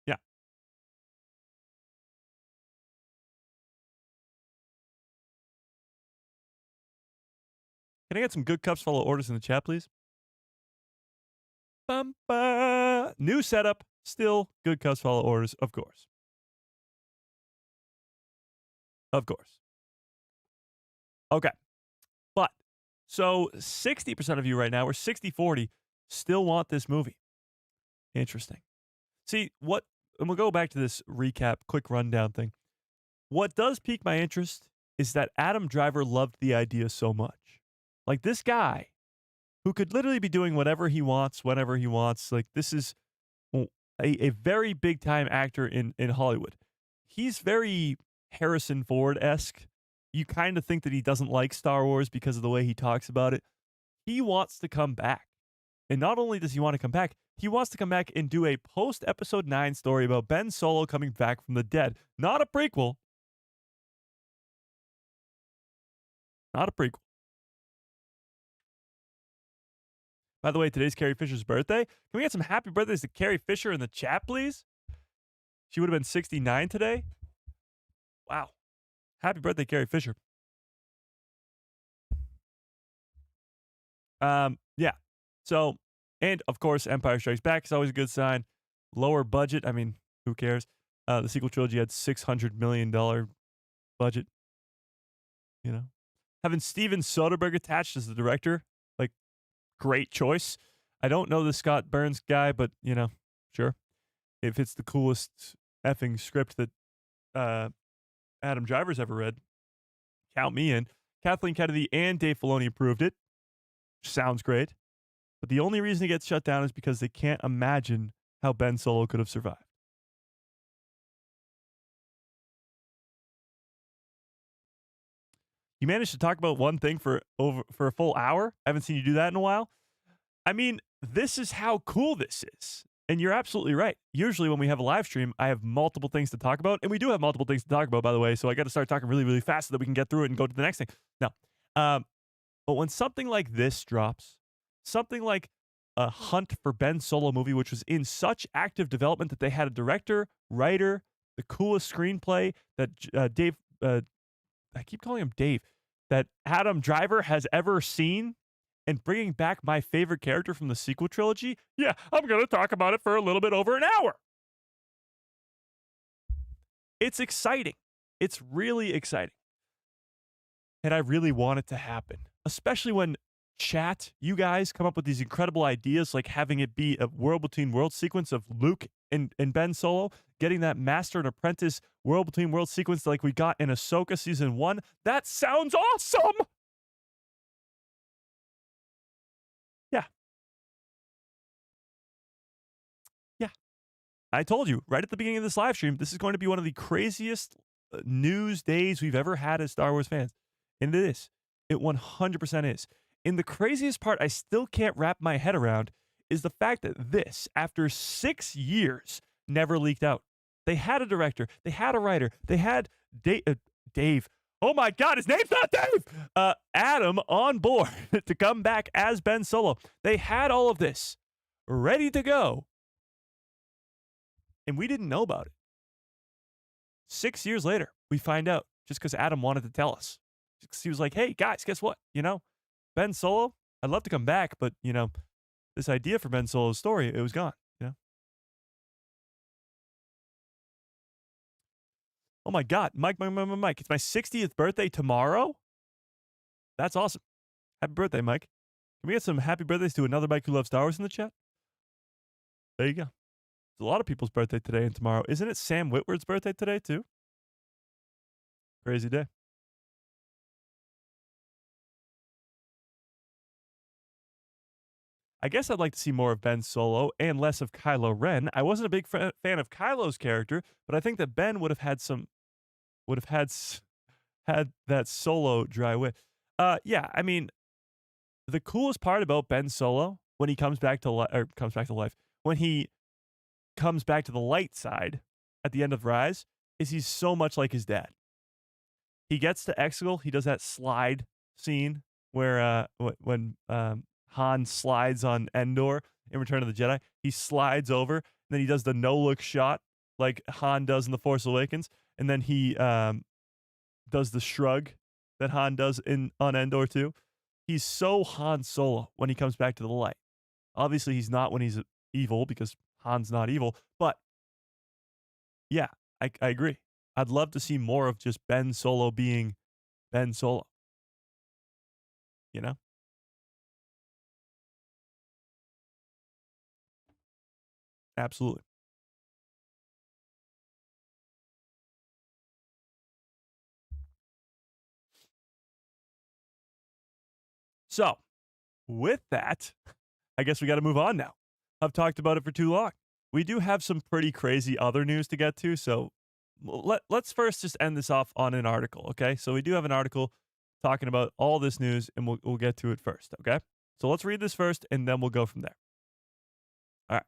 Yeah. Can I get some good cups full of orders in the chat, please? Bum-ba. New setup, still good cups full of orders, of course. Of course. Okay. But, so 60% of you right now, or 60-40, still want this movie. Interesting. See, and we'll go back to this recap, quick rundown thing. What does pique my interest is that Adam Driver loved the idea so much. Like, this guy, who could literally be doing whatever he wants, whenever he wants. Like, this is a very big-time actor in Hollywood. He's very Harrison Ford-esque. You kind of think that he doesn't like Star Wars because of the way he talks about it. He wants to come back. And not only does he want to come back, he wants to come back and do a post-Episode 9 story about Ben Solo coming back from the dead. Not a prequel. Not a prequel. By the way, today's Carrie Fisher's birthday. Can we get some happy birthdays to Carrie Fisher in the chat, please? She would have been 69 today. Wow. Happy birthday, Carrie Fisher. Yeah. So, and of course, Empire Strikes Back is always a good sign. Lower budget. I mean, who cares? The sequel trilogy had $600 million budget. You know, having Steven Soderbergh attached as the director, like, great choice. I don't know the Scott Burns guy, but, you know, sure. If it's the coolest effing script that Adam Driver's ever read, count me in. Kathleen Kennedy and Dave Filoni approved it. Sounds great. But the only reason it gets shut down is because they can't imagine how Ben Solo could have survived. You managed to talk about one thing for a full hour? I haven't seen you do that in a while. I mean, this is how cool this is. And you're absolutely right. Usually when we have a live stream, I have multiple things to talk about. And we do have multiple things to talk about, by the way. So I got to start talking really, really fast so that we can get through it and go to the next thing. No. But when something like this drops, something like a Hunt for Ben Solo movie, which was in such active development that they had a director, writer, the coolest screenplay that I keep calling him Dave, that Adam Driver has ever seen, and bringing back my favorite character from the sequel trilogy, yeah, I'm going to talk about it for a little bit over an hour. It's exciting. It's really exciting. And I really want it to happen, especially when chat, you guys come up with these incredible ideas, like having it be a World Between Worlds sequence of Luke and Ben Solo, getting that Master and Apprentice World Between Worlds sequence like we got in Ahsoka Season 1. That sounds awesome! Yeah. Yeah. I told you, right at the beginning of this live stream, this is going to be one of the craziest news days we've ever had as Star Wars fans. And it is. It 100% is. And the craziest part I still can't wrap my head around is the fact that this, after 6 years, never leaked out. They had a director. They had a writer. They had Dave. Oh my God, his name's not Dave! Adam on board to come back as Ben Solo. They had all of this ready to go. And we didn't know about it. 6 years later, we find out just because Adam wanted to tell us. He was like, hey, guys, guess what? You know, Ben Solo, I'd love to come back, but, you know, this idea for Ben Solo's story, it was gone, you know? Oh my God, Mike, it's my 60th birthday tomorrow? That's awesome. Happy birthday, Mike. Can we get some happy birthdays to another Mike who loves Star Wars in the chat? There you go. It's a lot of people's birthday today and tomorrow. Isn't it Sam Whitward's birthday today, too? Crazy day. I guess I'd like to see more of Ben Solo and less of Kylo Ren. I wasn't a big fan of Kylo's character, but I think that Ben would have had had that Solo dry wit. Yeah, I mean, the coolest part about Ben Solo when he comes back to comes back to life, when he comes back to the light side at the end of Rise, is he's so much like his dad. He gets to Exegol, he does that slide scene where when Han slides on Endor in Return of the Jedi, he slides over, and then he does the no look shot like Han does in The Force Awakens, and then he does the shrug that Han does in on Endor too. He's so Han Solo when he comes back to the light. Obviously, he's not when he's evil because Han's not evil. But yeah, I agree. I'd love to see more of just Ben Solo being Ben Solo. You know? Absolutely. So, with that, I guess we got to move on now. I've talked about it for too long. We do have some pretty crazy other news to get to, so let's first just end this off on an article, okay? So we do have an article talking about all this news, and we'll get to it first, okay? So let's read this first, and then we'll go from there. All right.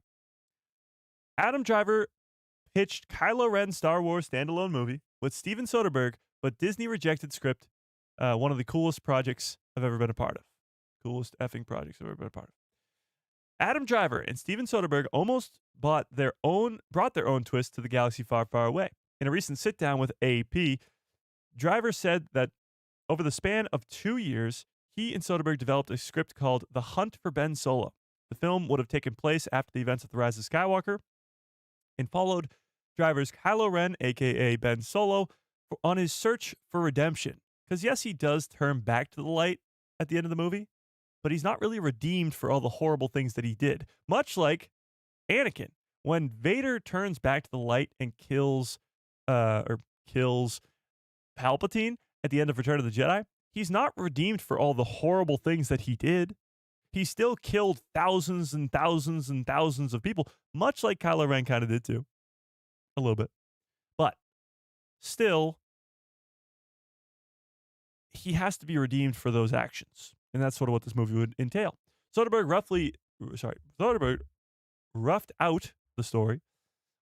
Adam Driver pitched Kylo Ren Star Wars standalone movie with Steven Soderbergh, but Disney rejected script. One of the coolest projects I've ever been a part of. Coolest effing projects I've ever been a part of. Adam Driver and Steven Soderbergh almost brought their own twist to the galaxy far, far away. In a recent sit down with AP, Driver said that over the span of 2 years, he and Soderbergh developed a script called The Hunt for Ben Solo. The film would have taken place after the events of The Rise of Skywalker and followed Driver's Kylo Ren, aka Ben Solo, on his search for redemption. Because yes, he does turn back to the light at the end of the movie, but he's not really redeemed for all the horrible things that he did. Much like Anakin, when Vader turns back to the light and kills Palpatine at the end of Return of the Jedi, he's not redeemed for all the horrible things that he did. He still killed thousands and thousands and thousands of people, much like Kylo Ren kind of did too. A little bit. But still, he has to be redeemed for those actions. And that's sort of what this movie would entail. Soderbergh roughed out the story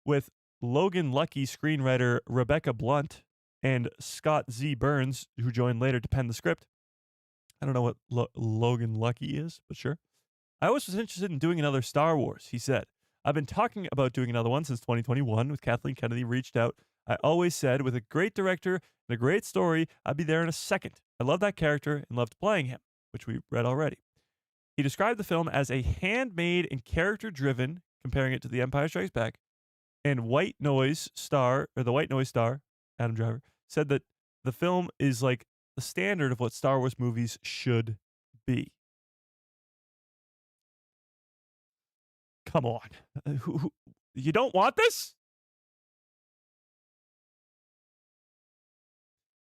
with Logan Lucky screenwriter Rebecca Blunt and Scott Z. Burns, who joined later to pen the script. I don't know what Logan Lucky is, but sure. I always was interested in doing another Star Wars, he said. I've been talking about doing another one since 2021 with Kathleen Kennedy reached out. I always said with a great director and a great story, I'd be there in a second. I love that character and loved playing him, which we read already. He described the film as a handmade and character-driven, comparing it to The Empire Strikes Back, and the White Noise star, Adam Driver, said that the film is like the standard of what Star Wars movies should be. Come on. You don't want this?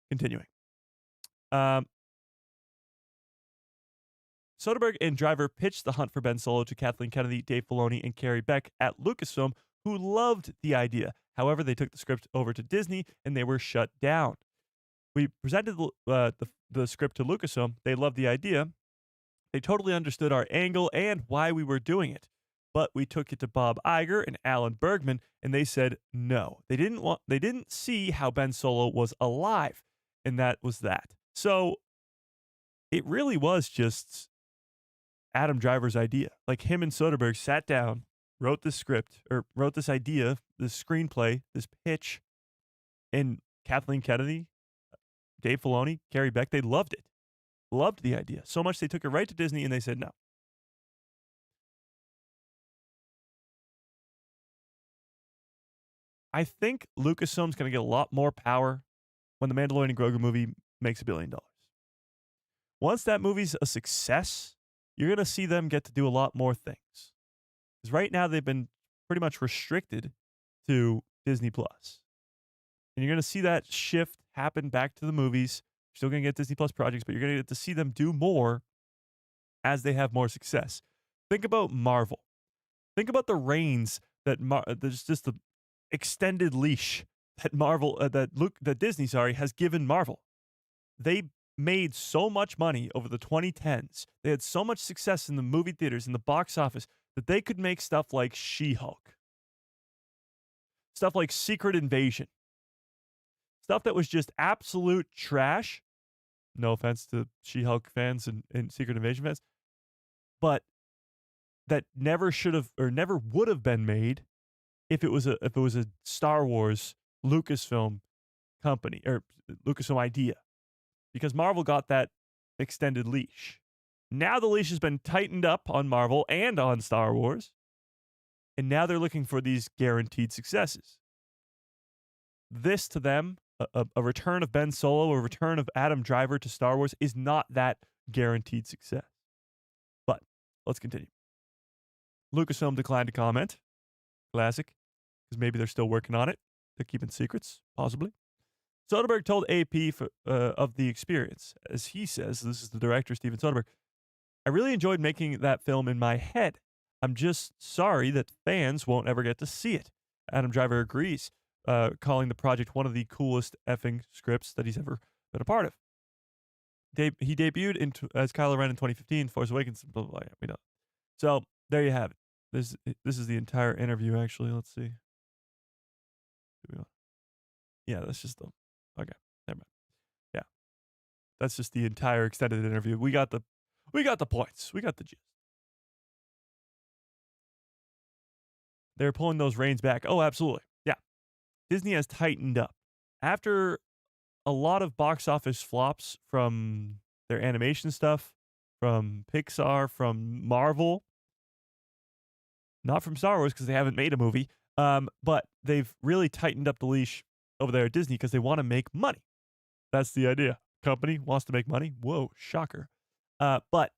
Continuing. Soderbergh and Driver pitched The Hunt for Ben Solo to Kathleen Kennedy, Dave Filoni, and Carrie Beck at Lucasfilm, who loved the idea. However, they took the script over to Disney, and they were shut down. We presented the script to Lucasfilm. They loved the idea. They totally understood our angle and why we were doing it. But we took it to Bob Iger and Alan Bergman, and they said no. They didn't see how Ben Solo was alive, and that was that. So it really was just Adam Driver's idea. Like him and Soderbergh sat down, wrote this script, or wrote this idea, this screenplay, this pitch, and Kathleen Kennedy, Dave Filoni, Carrie Beck, they loved it. Loved the idea. So much they took it right to Disney and they said no. I think Lucasfilm's going to get a lot more power when the Mandalorian Grogu movie makes $1 billion. Once that movie's a success, you're going to see them get to do a lot more things. Because right now they've been pretty much restricted to Disney Plus. And you're going to see that shift happen back to the movies. You're still going to get Disney Plus projects, but you're going to get to see them do more as they have more success. Think about Marvel. Think about the reins that there's just the extended leash that Disney has given Marvel. they made so much money over the 2010s. They had so much success in the movie theaters, in the box office, that they could make stuff like She-Hulk, stuff like Secret Invasion, stuff that was just absolute trash. No offense to She-Hulk fans and Secret Invasion fans, but that never should have or never would have been made if it was a Star Wars Lucasfilm company or Lucasfilm idea, because Marvel got that extended leash. Now the leash has been tightened up on Marvel and on Star Wars, and now they're looking for these guaranteed successes. This to them, a return of Ben Solo, a return of Adam Driver to Star Wars, is not that guaranteed success. But let's continue. Lucasfilm declined to comment. Classic, because maybe they're still working on it. They're keeping secrets, possibly. Soderbergh told AP of the experience. As he says, this is the director, Steven Soderbergh, I really enjoyed making that film in my head. I'm just sorry that fans won't ever get to see it. Adam Driver agrees, calling the project one of the coolest effing scripts that he's ever been a part of. He debuted as Kylo Ren in 2015, Force Awakens, blah, blah, blah. We know. So there you have it. This is the entire interview, actually. Let's see. Yeah, that's just the... Okay, never mind. Yeah. That's just the entire extended interview. We got the points. We got the gist. They're pulling those reins back. Oh, absolutely. Yeah. Disney has tightened up. After a lot of box office flops from their animation stuff, from Pixar, from Marvel, not from Star Wars because they haven't made a movie, but they've really tightened up the leash over there at Disney because they want to make money. That's the idea. Company wants to make money. Whoa, shocker. But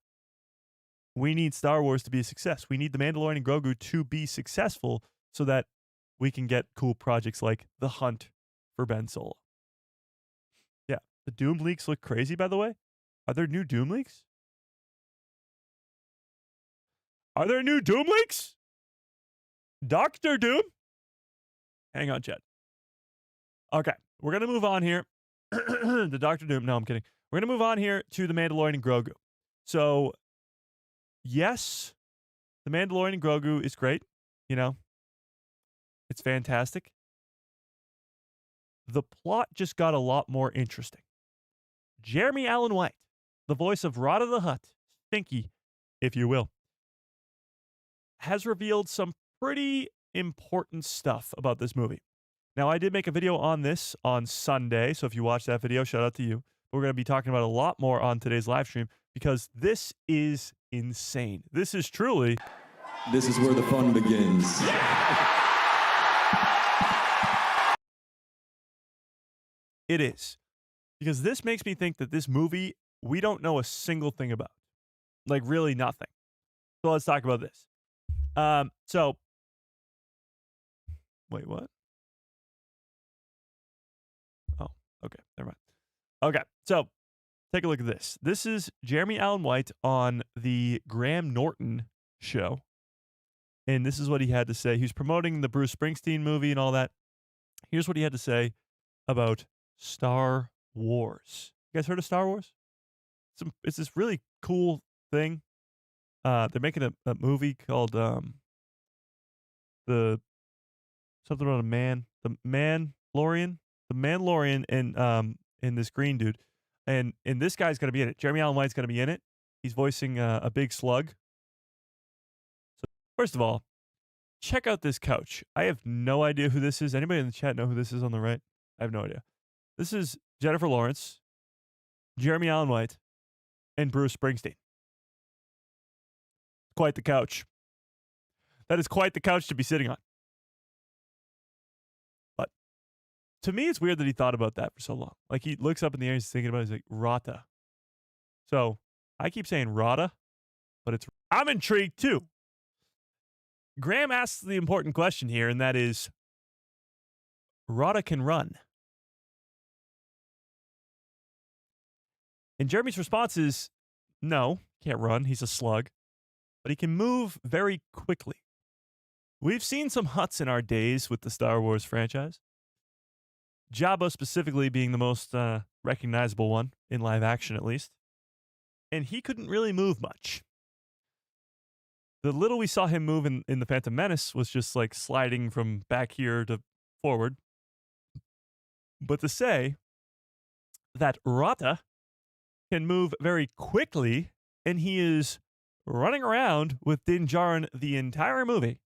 we need Star Wars to be a success. We need The Mandalorian and Grogu to be successful so that we can get cool projects like The Hunt for Ben Solo. Yeah, the Doom leaks look crazy, by the way. Are there new Doom leaks? Are there new Doom leaks? Dr. Doom? Hang on, Chad. Okay, we're going to move on here. The Dr. Doom. No, I'm kidding. We're going to move on here to The Mandalorian and Grogu. So, yes, The Mandalorian and Grogu is great. You know, it's fantastic. The plot just got a lot more interesting. Jeremy Allen White, the voice of Rotta the Hutt, Stinky, if you will, has revealed some pretty important stuff about this movie. Now, I did make a video on this on Sunday, so if you watched that video, shout out to you. We're going to be talking about a lot more on today's live stream because this is insane. This is truly... This is where the fun begins. It is. Because this makes me think that this movie, we don't know a single thing about. Like, really nothing. So let's talk about this. Wait, what? Oh, okay. Never mind. Okay, so take a look at this. This is Jeremy Allen White on the Graham Norton show. And this is what he had to say. He was promoting the Bruce Springsteen movie and all that. Here's what he had to say about Star Wars. You guys heard of Star Wars? It's this really cool thing. They're making a movie called the something about a man, the Mandalorian and this green dude, and this guy's gonna be in it. Jeremy Allen White's gonna be in it. He's voicing a big slug. So first of all, check out this couch. I have no idea who this is. Anybody in the chat know who this is on the right? I have no idea. This is Jennifer Lawrence, Jeremy Allen White, and Bruce Springsteen. Quite the couch. That is quite the couch to be sitting on. But to me, it's weird that he thought about that for so long. Like, he looks up in the air and he's thinking about it. He's like, Rotta. So I keep saying Rotta, but I'm intrigued too. Graham asks the important question here, and that is, Rotta can run. And Jeremy's response is, no, can't run. He's a slug. But he can move very quickly. We've seen some Hutts in our days with the Star Wars franchise. Jabba specifically being the most recognizable one in live action at least. And he couldn't really move much. The little we saw him move in The Phantom Menace was just like sliding from back here to forward. But to say that Rotta can move very quickly and he is running around with Din Djarin the entire movie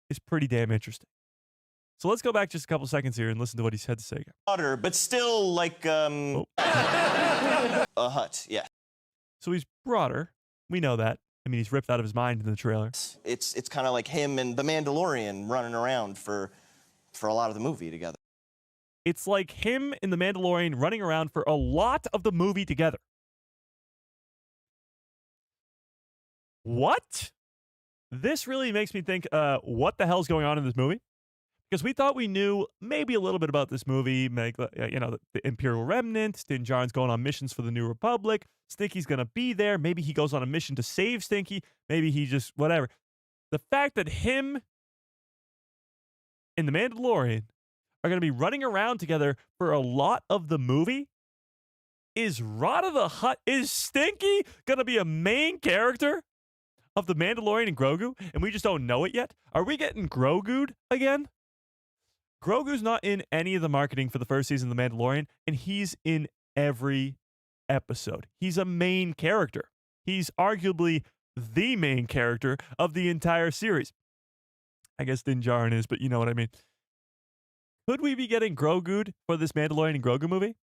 is pretty damn interesting. So let's go back just a couple seconds here and listen to what he's had to say again. Broader, but still like a hut, yeah. So he's broader. We know that. I mean, he's ripped out of his mind in the trailer. It's kind of like him and the Mandalorian running around for a lot of the movie together. It's like him and the Mandalorian running around for a lot of the movie together. What? This really makes me think, what the hell's going on in this movie? Because we thought we knew maybe a little bit about this movie, like, the Imperial Remnant, Din Djarin's going on missions for the New Republic, Stinky's going to be there, maybe he goes on a mission to save Stinky, maybe he just, whatever. The fact that him and the Mandalorian are going to be running around together for a lot of the movie. Is Rotta the Hutt, is Stinky going to be a main character of the Mandalorian and Grogu, and we just don't know it yet? Are we getting Grogu'd again? Grogu's not in any of the marketing for the first season of The Mandalorian, and he's in every episode. He's a main character. He's arguably the main character of the entire series. I guess Din Djarin is, but you know what I mean. Could we be getting Grogu'd for this Mandalorian and Grogu movie?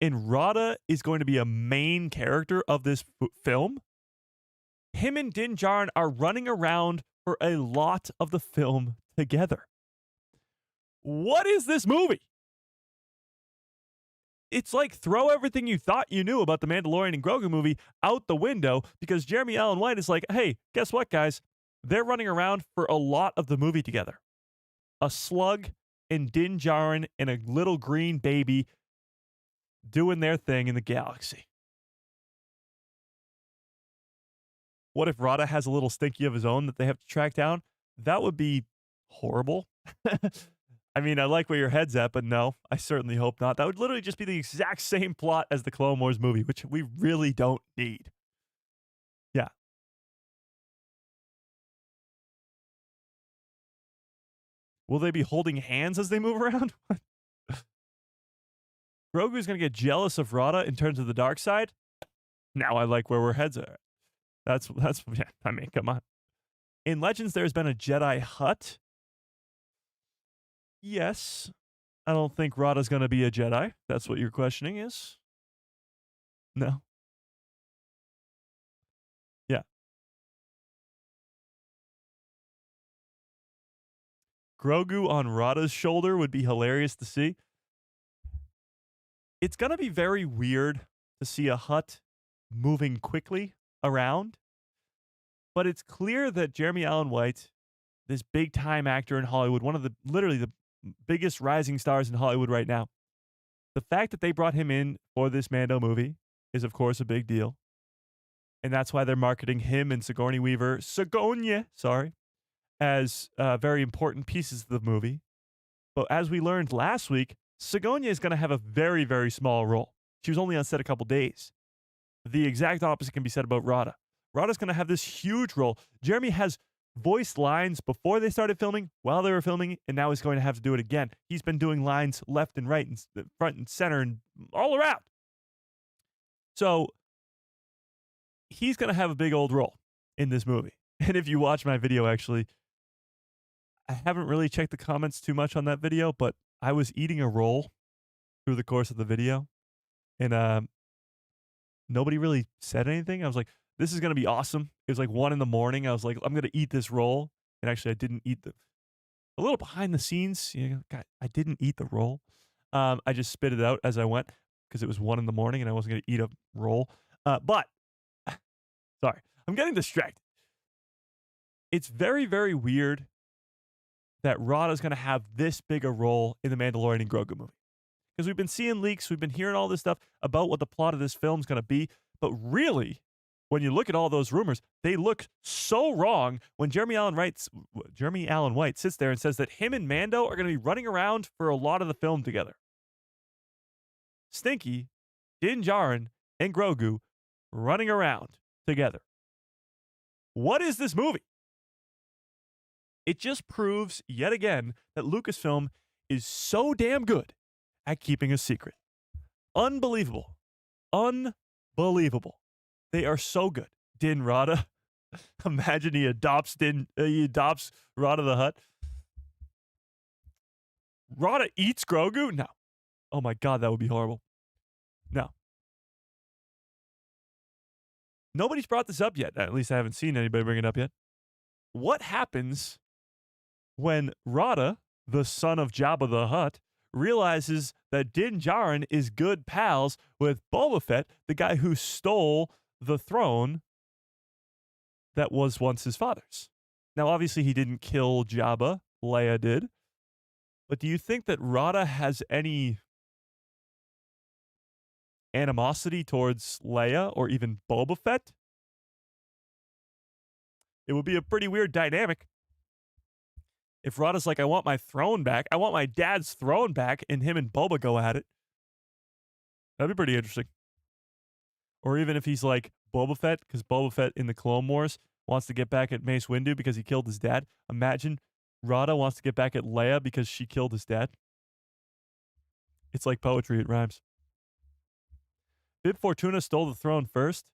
And Rotta is going to be a main character of this film? Him and Din Djarin are running around for a lot of the film together. What is this movie? It's like throw everything you thought you knew about the Mandalorian and Grogu movie out the window because Jeremy Allen White is like, hey, guess what, guys? They're running around for a lot of the movie together. A slug and Din Djarin and a little green baby doing their thing in the galaxy. What if Rotta has a little Stinky of his own that they have to track down? That would be horrible. I mean, I like where your head's at, but no, I certainly hope not. That would literally just be the exact same plot as the Clone Wars movie, which we really don't need. Yeah. Will they be holding hands as they move around? Grogu's going to get jealous of Rotta and turn to the dark side? Now I like where our heads are. That's yeah, I mean, come on. In Legends, there's been a Jedi Hutt. Yes. I don't think Rotta's going to be a Jedi. That's what your questioning is? No. Yeah. Grogu on Rotta's shoulder would be hilarious to see. It's going to be very weird to see a Hutt moving quickly around. But it's clear that Jeremy Allen White, this big time actor in Hollywood, one of the literally the biggest rising stars in Hollywood right now, the fact that they brought him in for this Mando movie is, of course, a big deal. And that's why they're marketing him and Sigourney Weaver, as very important pieces of the movie. But as we learned last week, Sigourney is going to have a very, very small role. She was only on set a couple days. The exact opposite can be said about Rotta. Rotta's going to have this huge role. Jeremy has voiced lines before they started filming, while they were filming, and now he's going to have to do it again. He's been doing lines left and right and front and center and all around. So he's going to have a big old role in this movie. And if you watch my video, actually, I haven't really checked the comments too much on that video, but I was eating a roll through the course of the video, and nobody really said anything. I was like, this is going to be awesome. It was like 1 a.m. I was like, I'm going to eat this roll. And actually, I didn't eat a little behind the scenes. God, I didn't eat the roll. I just spit it out as I went because it was 1 a.m. and I wasn't going to eat a roll. But, sorry, I'm getting distracted. It's very, very weird that Rotta's going to have this big a role in the Mandalorian and Grogu movie. Because we've been seeing leaks, we've been hearing all this stuff about what the plot of this film is going to be. But really, when you look at all those rumors, they look so wrong when Jeremy Allen White sits there and says that him and Mando are going to be running around for a lot of the film together. Stinky, Din Djarin, and Grogu running around together. What is this movie? It just proves yet again that Lucasfilm is so damn good at keeping a secret. Unbelievable. Unbelievable. They are so good. Din Rada. Imagine he adopts Rotta the Hutt. Rada eats Grogu? No. Oh my God, that would be horrible. No. Nobody's brought this up yet. At least I haven't seen anybody bring it up yet. What happens when Rada, the son of Jabba the Hutt, realizes that Din Djarin is good pals with Boba Fett, the guy who stole the throne that was once his father's? Now, obviously, he didn't kill Jabba. Leia did. But do you think that Rada has any animosity towards Leia or even Boba Fett? It would be a pretty weird dynamic. If Rada's like, I want my throne back, I want my dad's throne back, and him and Boba go at it. That'd be pretty interesting. Or even if he's like Boba Fett, because Boba Fett in the Clone Wars wants to get back at Mace Windu because he killed his dad. Imagine Rada wants to get back at Leia because she killed his dad. It's like poetry, it rhymes. Bib Fortuna stole the throne first.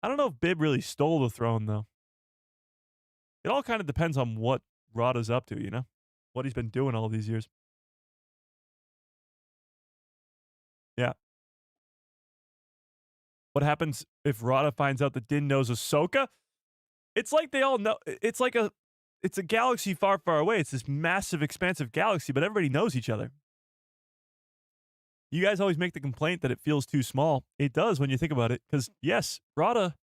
I don't know if Bib really stole the throne, though. It all kind of depends on what Rada's up to, you know? What he's been doing all these years. Yeah. What happens if Rada finds out that Din knows Ahsoka? It's like they all know. It's a galaxy far, far away. It's this massive, expansive galaxy, but everybody knows each other. You guys always make the complaint that it feels too small. It does when you think about it, because yes, Rada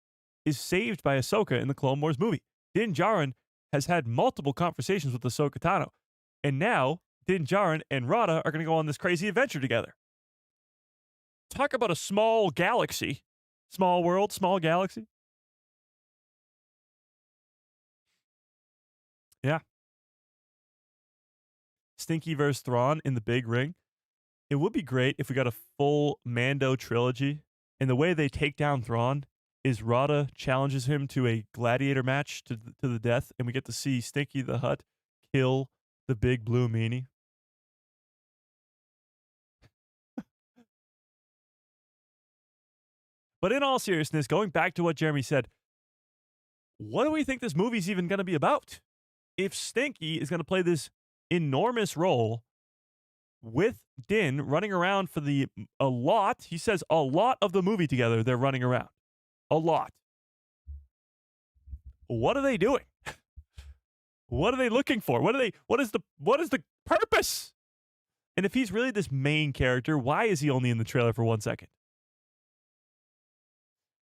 is saved by Ahsoka in the Clone Wars movie. Din Djarin has had multiple conversations with Ahsoka Tano, and now Din Djarin and Rada are going to go on this crazy adventure together. Talk about a small galaxy. Small world, small galaxy. Yeah. Stinky versus Thrawn in the big ring. It would be great if we got a full Mando trilogy, and the way they take down Thrawn is Rada challenges him to a gladiator match to the death, and we get to see Stinky the Hutt kill the big blue meanie. But in all seriousness, going back to what Jeremy said, what do we think this movie's even going to be about? If Stinky is going to play this enormous role with Din running around for a lot, he says a lot of the movie together, they're running around. A lot. What are they doing? What are they looking for? What is the purpose? And if he's really this main character, why is he only in the trailer for 1 second?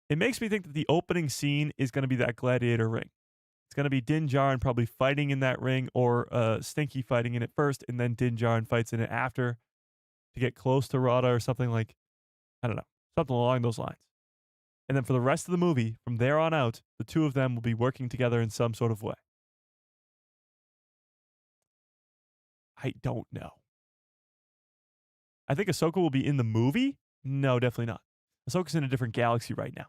It makes me think that the opening scene is going to be that gladiator ring. It's going to be Din Djarin probably fighting in that ring, or Stinky fighting in it first, and then Din Djarin fights in it after to get close to Rada or something like, I don't know, something along those lines. And then for the rest of the movie, from there on out, the two of them will be working together in some sort of way. I don't know. I think Ahsoka will be in the movie? No, definitely not. Ahsoka's in a different galaxy right now.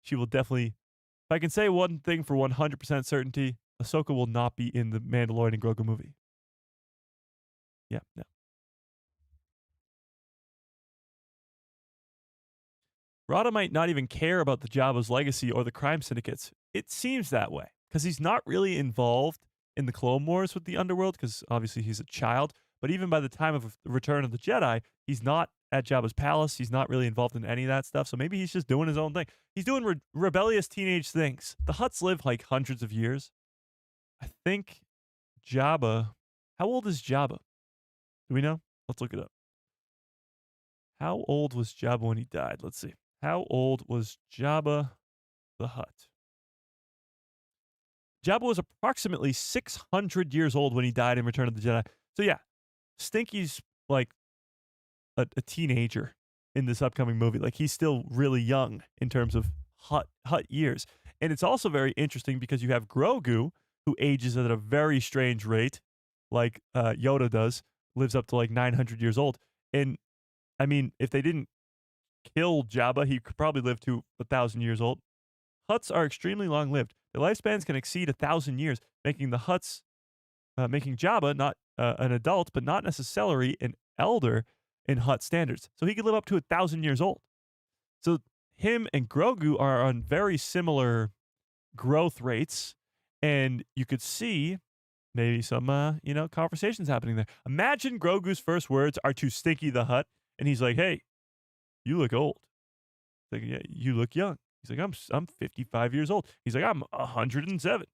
She will definitely, if I can say one thing for 100% certainty, Ahsoka will not be in the Mandalorian and Grogu movie. Yeah, no. Rada might not even care about the Jabba's legacy or the crime syndicates. It seems that way, because he's not really involved in the Clone Wars with the underworld, because obviously he's a child. But even by the time of the Return of the Jedi, he's not at Jabba's palace. He's not really involved in any of that stuff. So maybe he's just doing his own thing. He's doing rebellious teenage things. The Hutts live like hundreds of years. I think Jabba, how old is Jabba? Do we know? Let's look it up. How old was Jabba when he died? Let's see. How old was Jabba the Hutt? Jabba was approximately 600 years old when he died in Return of the Jedi. So yeah, Stinky's like a teenager in this upcoming movie. Like, he's still really young in terms of Hutt years. And it's also very interesting because you have Grogu, who ages at a very strange rate, like Yoda does, lives up to like 900 years old. And I mean, if they didn't kill Jabba, he could probably live to 1,000 years old. Hutts are extremely long-lived. Their lifespans can exceed 1,000 years, making making Jabba not an adult, but not necessarily an elder in Hutt standards. So he could live up to 1,000 years old. So him and Grogu are on very similar growth rates, and you could see maybe some conversations happening there. Imagine Grogu's first words are to Stinky the Hutt, and he's like, "Hey, you look old." Like, "Yeah, you look young." He's like, I'm 55 years old." He's like, "I'm 107."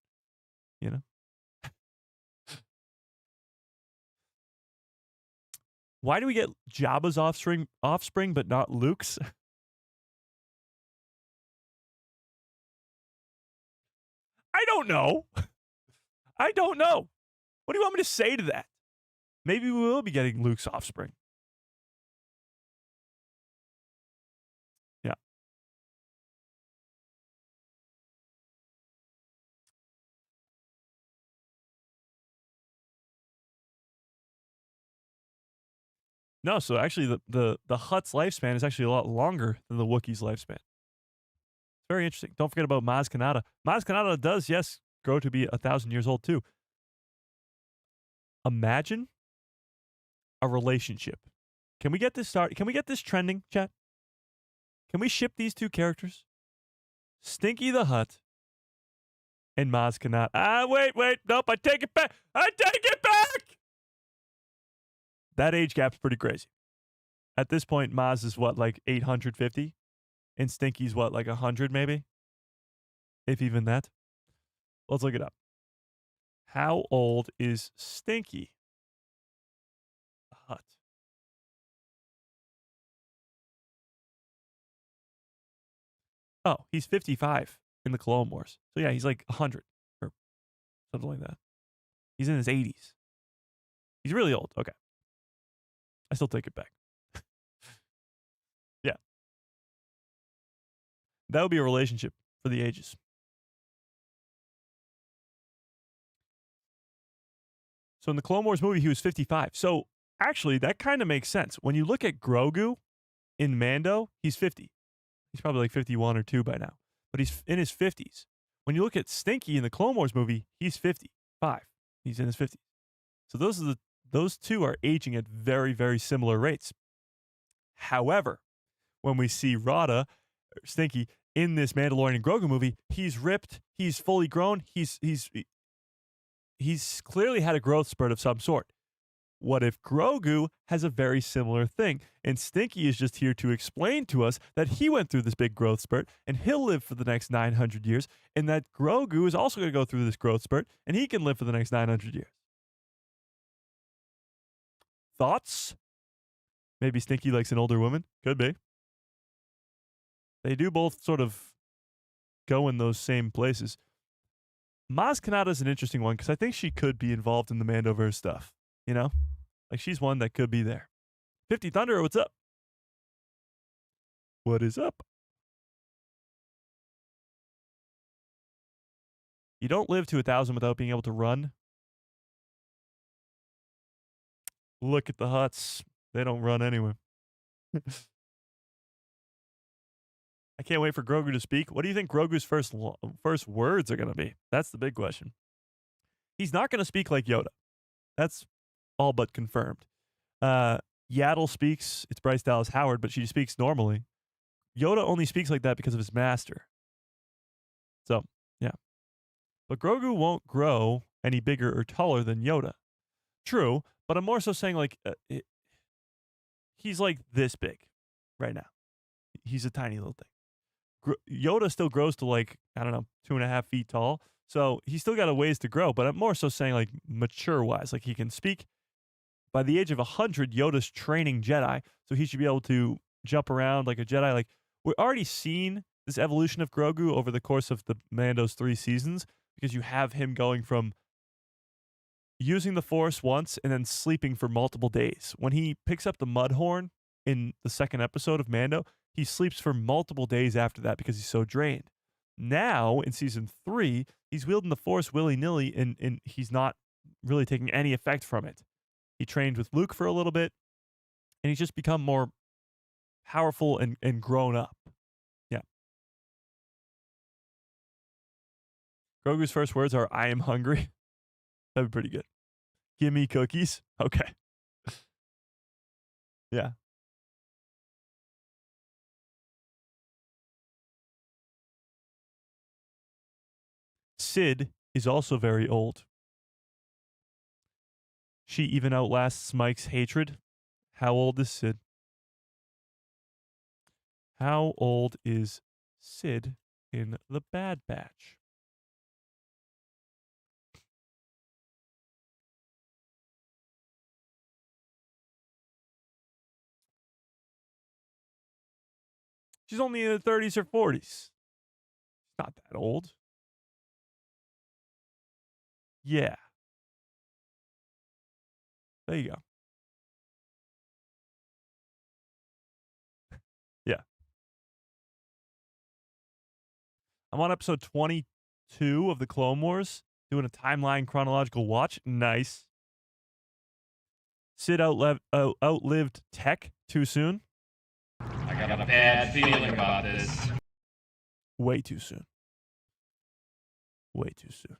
You know. Why do we get Jabba's offspring but not Luke's? I don't know. I don't know. What do you want me to say to that? Maybe we will be getting Luke's offspring. Yeah. No, so actually the Hutt's lifespan is actually a lot longer than the Wookiee's lifespan. It's very interesting. Don't forget about Maz Kanata. Maz Kanata does, yes, grow to be 1,000 years old too. Imagine a relationship. Can we get this started? Can we get this trending, chat? Can we ship these two characters? Stinky the Hutt and Maz Kanata. Wait. Nope, I take it back. I take it back! That age gap's pretty crazy. At this point, Maz is what, like 850? And Stinky's what, like 100 maybe? If even that. Let's look it up. How old is Stinky the Hutt? Oh, he's 55 in the Clone Wars. So yeah, he's like 100 or something like that. He's in his 80s. He's really old. Okay. I still take it back. Yeah. That would be a relationship for the ages. So in the Clone Wars movie, he was 55. So actually, that kind of makes sense. When you look at Grogu in Mando, he's 50. He's probably like 51 or 2 by now. But he's in his 50s. When you look at Stinky in the Clone Wars movie, he's 55. He's in his 50s. So those two are aging at very, very similar rates. However, when we see Stinky, in this Mandalorian Grogu movie, he's ripped, he's fully grown, he's clearly had a growth spurt of some sort. What if Grogu has a very similar thing? And Stinky is just here to explain to us that he went through this big growth spurt and he'll live for the next 900 years, and that Grogu is also going to go through this growth spurt and he can live for the next 900 years. Thoughts? Maybe Stinky likes an older woman? Could be. They do both sort of go in those same places. Maz Kanata is an interesting one because I think she could be involved in the Mandoverse stuff. You know? Like, she's one that could be there. 50 Thunder, what's up? What is up? You don't live to 1,000 without being able to run. Look at the Hutts. They don't run anyway. I can't wait for Grogu to speak. What do you think Grogu's first words are going to be? That's the big question. He's not going to speak like Yoda. That's all but confirmed. Yaddle speaks. It's Bryce Dallas Howard, but she speaks normally. Yoda only speaks like that because of his master. So, yeah. But Grogu won't grow any bigger or taller than Yoda. True, but I'm more so saying like he's like this big right now. He's a tiny little thing. Yoda still grows to like, I don't know, 2.5 feet tall. So he's still got a ways to grow, but I'm more so saying like mature wise, like he can speak. By the age of 100, Yoda's training Jedi, so he should be able to jump around like a Jedi. Like, we're already seen this evolution of Grogu over the course of the Mando's 3 seasons, because you have him going from using the Force once and then sleeping for multiple days. When he picks up the Mudhorn in the 2nd episode of Mando, he sleeps for multiple days after that because he's so drained. Now, in season 3, he's wielding the Force willy-nilly, and he's not really taking any effect from it. He trained with Luke for a little bit, and he's just become more powerful and grown up. Yeah. Grogu's first words are, "I am hungry." That'd be pretty good. "Give me cookies." Okay. Yeah. Sid is also very old. She even outlasts Mike's hatred. How old is Sid? How old is Sid in The Bad Batch? She's only in her 30s or 40s. Not that old. Yeah. There you go. Yeah. I'm on episode 22 of the Clone Wars, doing a timeline chronological watch. Nice. Sid outlived Tech too soon. I got a bad feeling about this. Way too soon. Way too soon.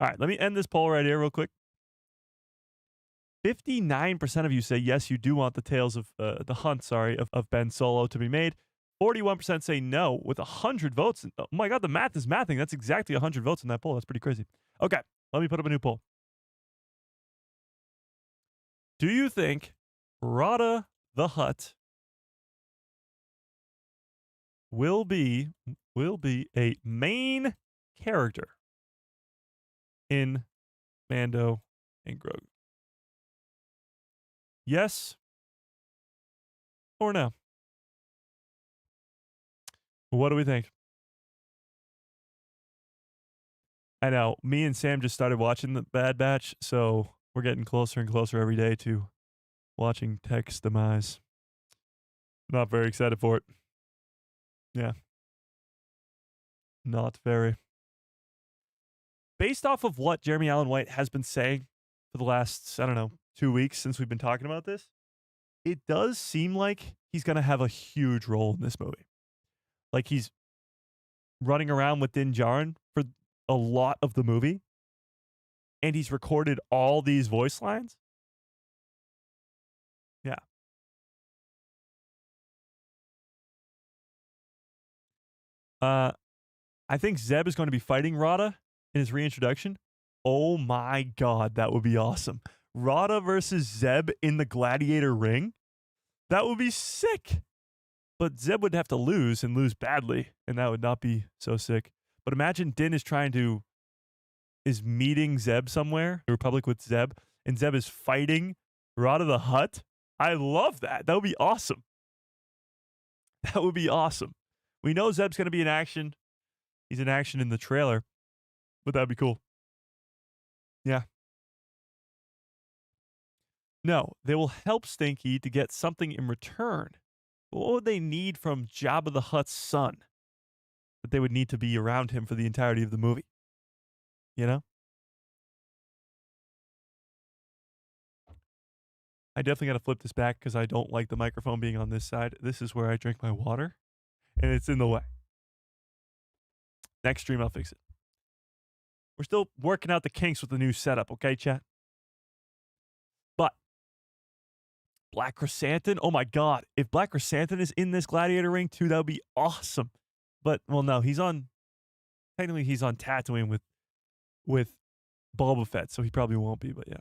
All right, let me end this poll right here real quick. 59% of you say yes, you do want the Tales of the Hunt, of Ben Solo to be made. 41% say no with 100 votes. Oh my God, the math is mathing. That's exactly 100 votes in that poll. That's pretty crazy. Okay, let me put up a new poll. Do you think Rotta the Hutt will be a main character in Mando and Grogu? Yes or no? What do we think? I know, me and Sam just started watching The Bad Batch, so we're getting closer and closer every day to watching Tech's demise. Not very excited for it. Yeah. Not very. Based off of what Jeremy Allen White has been saying for the last, 2 weeks since we've been talking about this, it does seem like he's going to have a huge role in this movie. Like he's running around with Din Djarin for a lot of the movie, and he's recorded all these voice lines. Yeah. I think Zeb is going to be fighting Rada in his reintroduction. Oh my God, that would be awesome. Rada versus Zeb in the gladiator ring. That would be sick. But Zeb would have to lose and lose badly, and that would not be so sick. But imagine Din is meeting Zeb somewhere, the Republic with Zeb, and Zeb is fighting Rotta the Hutt. I love that. That would be awesome. That would be awesome. We know Zeb's going to be in action. He's in action in the trailer, but that'd be cool. Yeah. No, they will help Stinky to get something in return. But what would they need from Jabba the Hutt's son that they would need to be around him for the entirety of the movie? You know? I definitely got to flip this back because I don't like the microphone being on this side. This is where I drink my water, and it's in the way. Next stream, I'll fix it. We're still working out the kinks with the new setup, okay, chat? But Black Chrysanthemum, oh my God. If Black Chrysanthemum is in this gladiator ring too, that would be awesome. But, well, no, technically he's on Tatooine with Boba Fett, so he probably won't be, but yeah.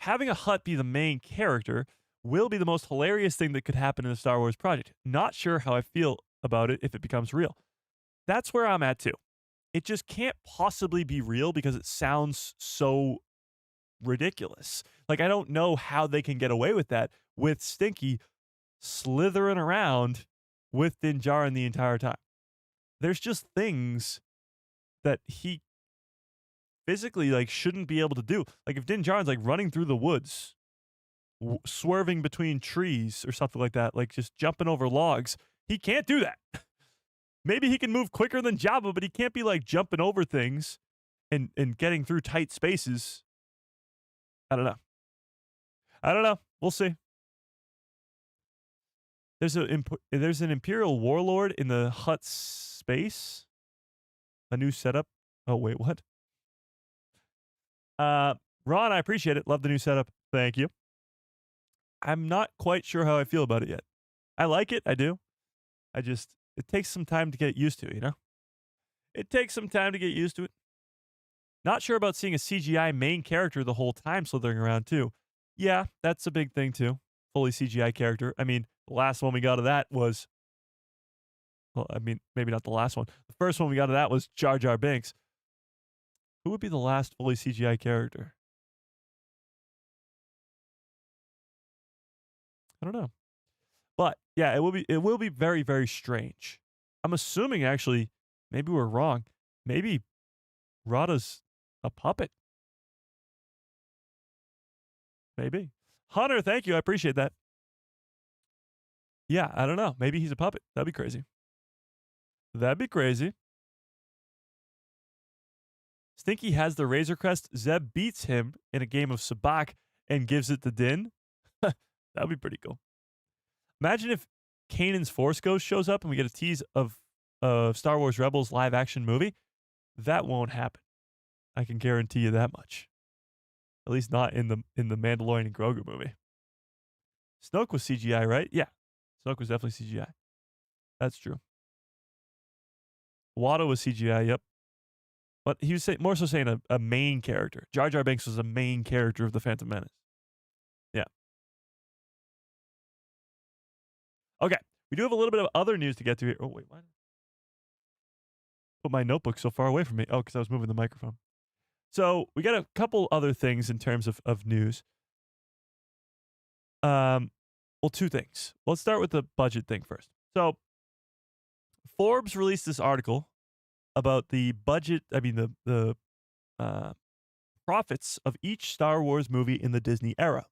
Having a Hutt be the main character will be the most hilarious thing that could happen in the Star Wars project. Not sure how I feel about it if it becomes real. That's where I'm at too. It just can't possibly be real because it sounds so ridiculous. Like, I don't know how they can get away with that with Stinky slithering around with Din Djarin the entire time. There's just things that he physically shouldn't be able to do. Like if Din Djarin's running through the woods, swerving between trees or something like that, just jumping over logs, he can't do that. Maybe he can move quicker than Jabba, but he can't be jumping over things and getting through tight spaces. I don't know. I don't know. We'll see. There's an Imperial warlord in the Hutt space. A new setup. Oh wait, what? Ron, I appreciate it. Love the new setup. Thank you. I'm not quite sure how I feel about it yet. I like it. I do. It takes some time to get used to, you know? It takes some time to get used to it. Not sure about seeing a CGI main character the whole time slithering around, too. Yeah, that's a big thing, too. Fully CGI character. I mean, the last one we got of that was, well, I mean, maybe not the last one. The first one we got of that was Jar Jar Binks. Who would be the last fully CGI character? I don't know. But yeah, it will be very, very strange. I'm assuming actually, maybe we're wrong. Maybe Rotta's a puppet. Maybe. Hunter, thank you. I appreciate that. Yeah, I don't know. Maybe he's a puppet. That'd be crazy. That'd be crazy. Stinky has the Razor Crest. Zeb beats him in a game of Sabak and gives it to Din. That'd be pretty cool. Imagine if Kanan's Force Ghost shows up and we get a tease of Star Wars Rebels live action movie. That won't happen. I can guarantee you that much. At least not in the Mandalorian and Grogu movie. Snoke was CGI, right? Yeah. Snoke was definitely CGI. That's true. Watto was CGI, yep. But he was more so saying a main character. Jar Jar Binks was a main character of The Phantom Menace. Yeah. Okay. We do have a little bit of other news to get to here. Oh, wait, why? Put my notebook so far away from me. Oh, because I was moving the microphone. So we got a couple other things in terms of news. Well, two things. Let's start with the budget thing first. So Forbes released this article about the budget. I mean, the profits of each Star Wars movie in the Disney era,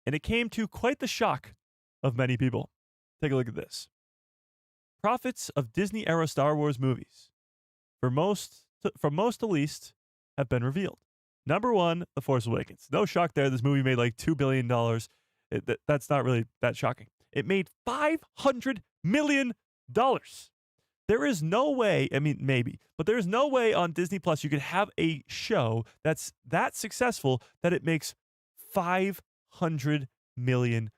and it came to quite the shock of many people. Take a look at this. Profits of Disney era Star Wars movies, from most to least, have been revealed. Number one, The Force Awakens. No shock there. This movie made like $2 billion. That's not really that shocking. It made $500 million. There is no way, I mean, maybe, but there's no way on Disney Plus you could have a show that's that successful that it makes $500 million.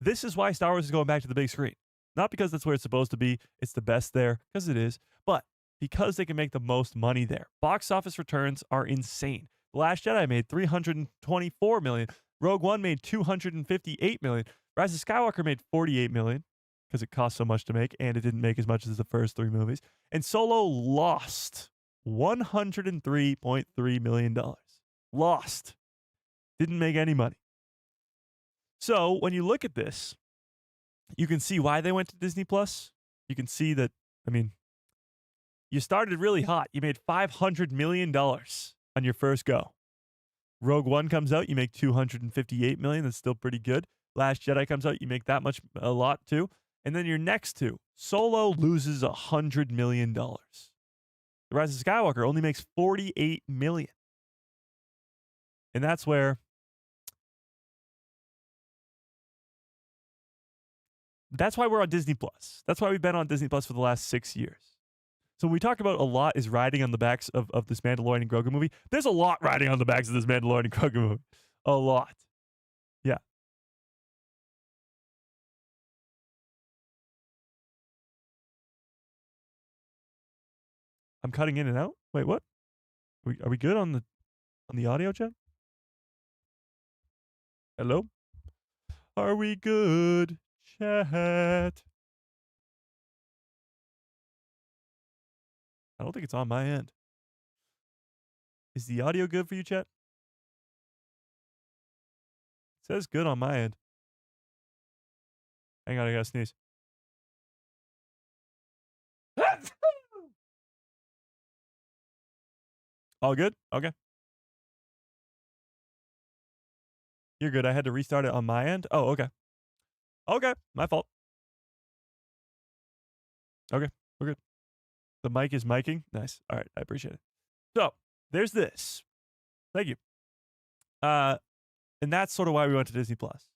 This is why Star Wars is going back to the big screen. Not because that's where it's supposed to be, it's the best there, because it is, but because they can make the most money there. Box office returns are insane. The Last Jedi made $324 million. Rogue One made $258 million. Rise of Skywalker made $48 million because it cost so much to make, and it didn't make as much as the first three movies. And Solo lost $103.3 million. Lost. Didn't make any money. So when you look at this, you can see why they went to Disney Plus. You can see that, I mean, you started really hot. You made $500 million on your first go. Rogue One comes out, you make $258 million. That's still pretty good. Last Jedi comes out, you make that much, a lot too. And then your next two, Solo loses $100 million. The Rise of Skywalker only makes $48 million. And that's where that's why we're on Disney Plus. That's why we've been on Disney Plus for the last 6 years. So when we talked about a lot is riding on the backs of this Mandalorian and Grogu movie, there's a lot riding on the backs of this Mandalorian and Grogu movie. A lot. Yeah. I'm cutting in and out. Wait, what? Are we good on the audio, chat? Hello? Are we good, chat? I don't think it's on my end. Is the audio good for you, chat? It says good on my end. Hang on, I gotta sneeze. All good? Okay. You're good. I had to restart it on my end. Oh, okay. Okay, my fault. Okay, we're good. The mic is miking. Nice. All right, I appreciate it. So there's this. Thank you. And that's sort of why we went to Disney Plus.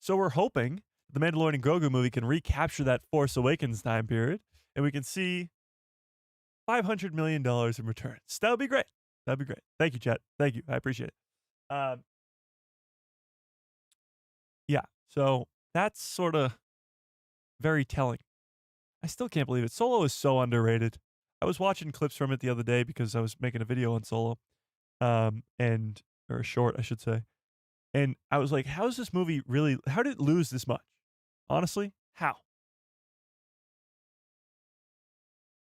So we're hoping the Mandalorian Grogu movie can recapture that Force Awakens time period, and we can see $500 million in returns. That would be great. That'd be great. Thank you, chat. Thank you. I appreciate it. Yeah. So that's sort of very telling. I still can't believe it. Solo is so underrated. I was watching clips from it the other day because I was making a video on Solo, or a short, I should say. And I was like, how is this movie really, how did it lose this much? Honestly, how?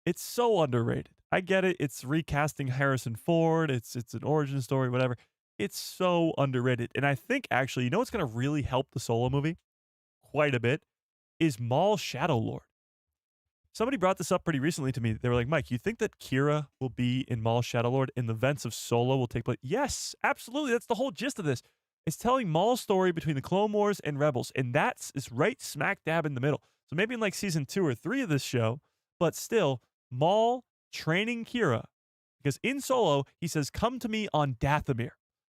It's so underrated. I get it. It's recasting Harrison Ford. It's an origin story, whatever. It's so underrated. And I think actually, you know what's going to really help the Solo movie quite a bit is Maul Shadow Lord. Somebody brought this up pretty recently to me. They were like, Mike, you think that Kira will be in Maul Shadow Lord and the events of Solo will take place? Yes, absolutely. That's the whole gist of this. It's telling Maul's story between the Clone Wars and Rebels, and that's right smack dab in the middle. So maybe in like season 2 or 3 of this show, but still, Maul training Kira, because in Solo he says, "Come to me on Dathomir,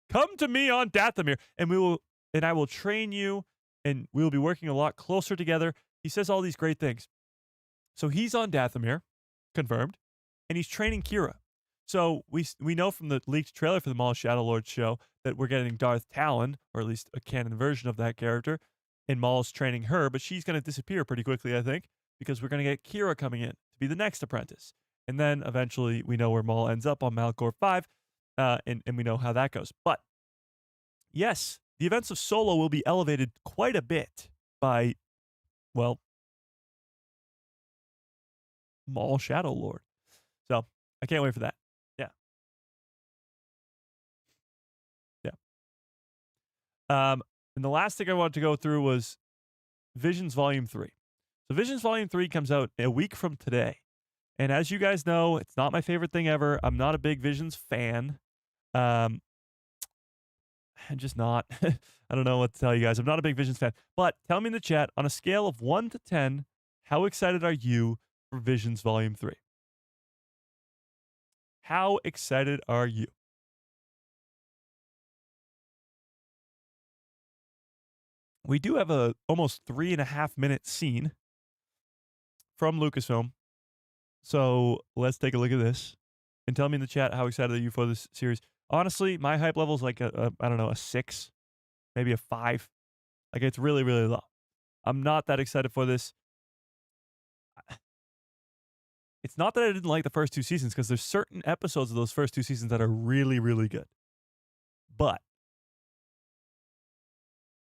come to me on Dathomir, and I will train you, and we will be working a lot closer together." He says all these great things. So he's on Dathomir, confirmed, and he's training Kira. So we know from the leaked trailer for the Maul Shadow Lord show that we're getting Darth Talon, or at least a canon version of that character, and Maul's training her, but she's going to disappear pretty quickly, I think, because we're going to get Kira coming in to be the next apprentice. And then eventually we know where Maul ends up on Malachor 5, and we know how that goes. But yes, the events of Solo will be elevated quite a bit by, well, Maul Shadow Lord. So I can't wait for that. Yeah. Yeah. And the last thing I wanted to go through was Visions Volume 3. So Visions Volume 3 comes out a week from today. And as you guys know, it's not my favorite thing ever. I'm not a big Visions fan. I'm just not. I don't know what to tell you guys. I'm not a big Visions fan. But tell me in the chat, on a scale of 1 to 10, how excited are you for Visions Volume 3? How excited are you? We do have a almost 3.5-minute scene from Lucasfilm. So let's take a look at this and tell me in the chat how excited are you for this series. Honestly, my hype level is like I don't know, a 6, maybe a 5. Like it's really, really low. I'm not that excited for this. It's not that I didn't like the first 2 seasons, because there's certain episodes of those first 2 seasons that are really, really good. But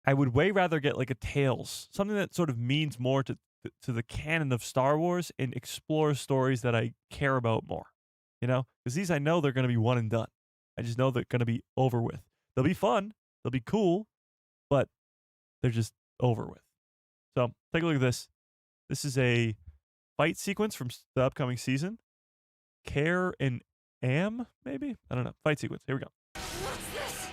I would way rather get like a Tales, something that sort of means more to the canon of Star Wars and explore stories that I care about more, you know? Because these I know they're going to be one and done. I just know they're going to be over with. They'll be fun, they'll be cool, but they're just over with. So take a look at this. This is a fight sequence from the upcoming season. Care and Am, maybe? I don't know. Fight sequence. Here we go. What's this?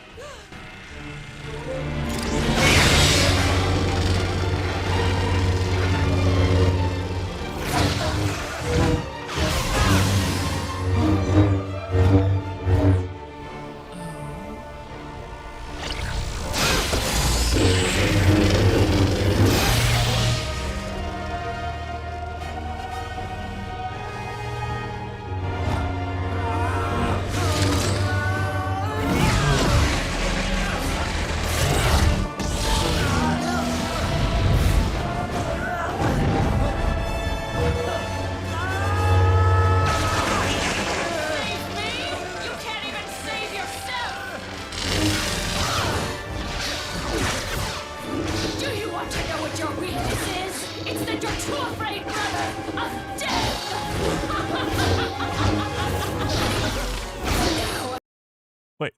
Wait.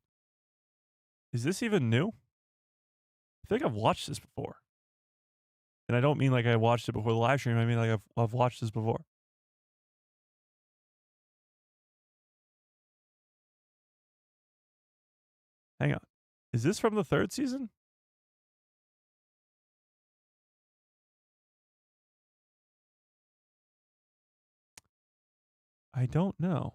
Is this even new? I feel like I've watched this before. And I don't mean like I watched it before the live stream. I mean like I've watched this before. Hang on. Is this from the 3rd season? I don't know.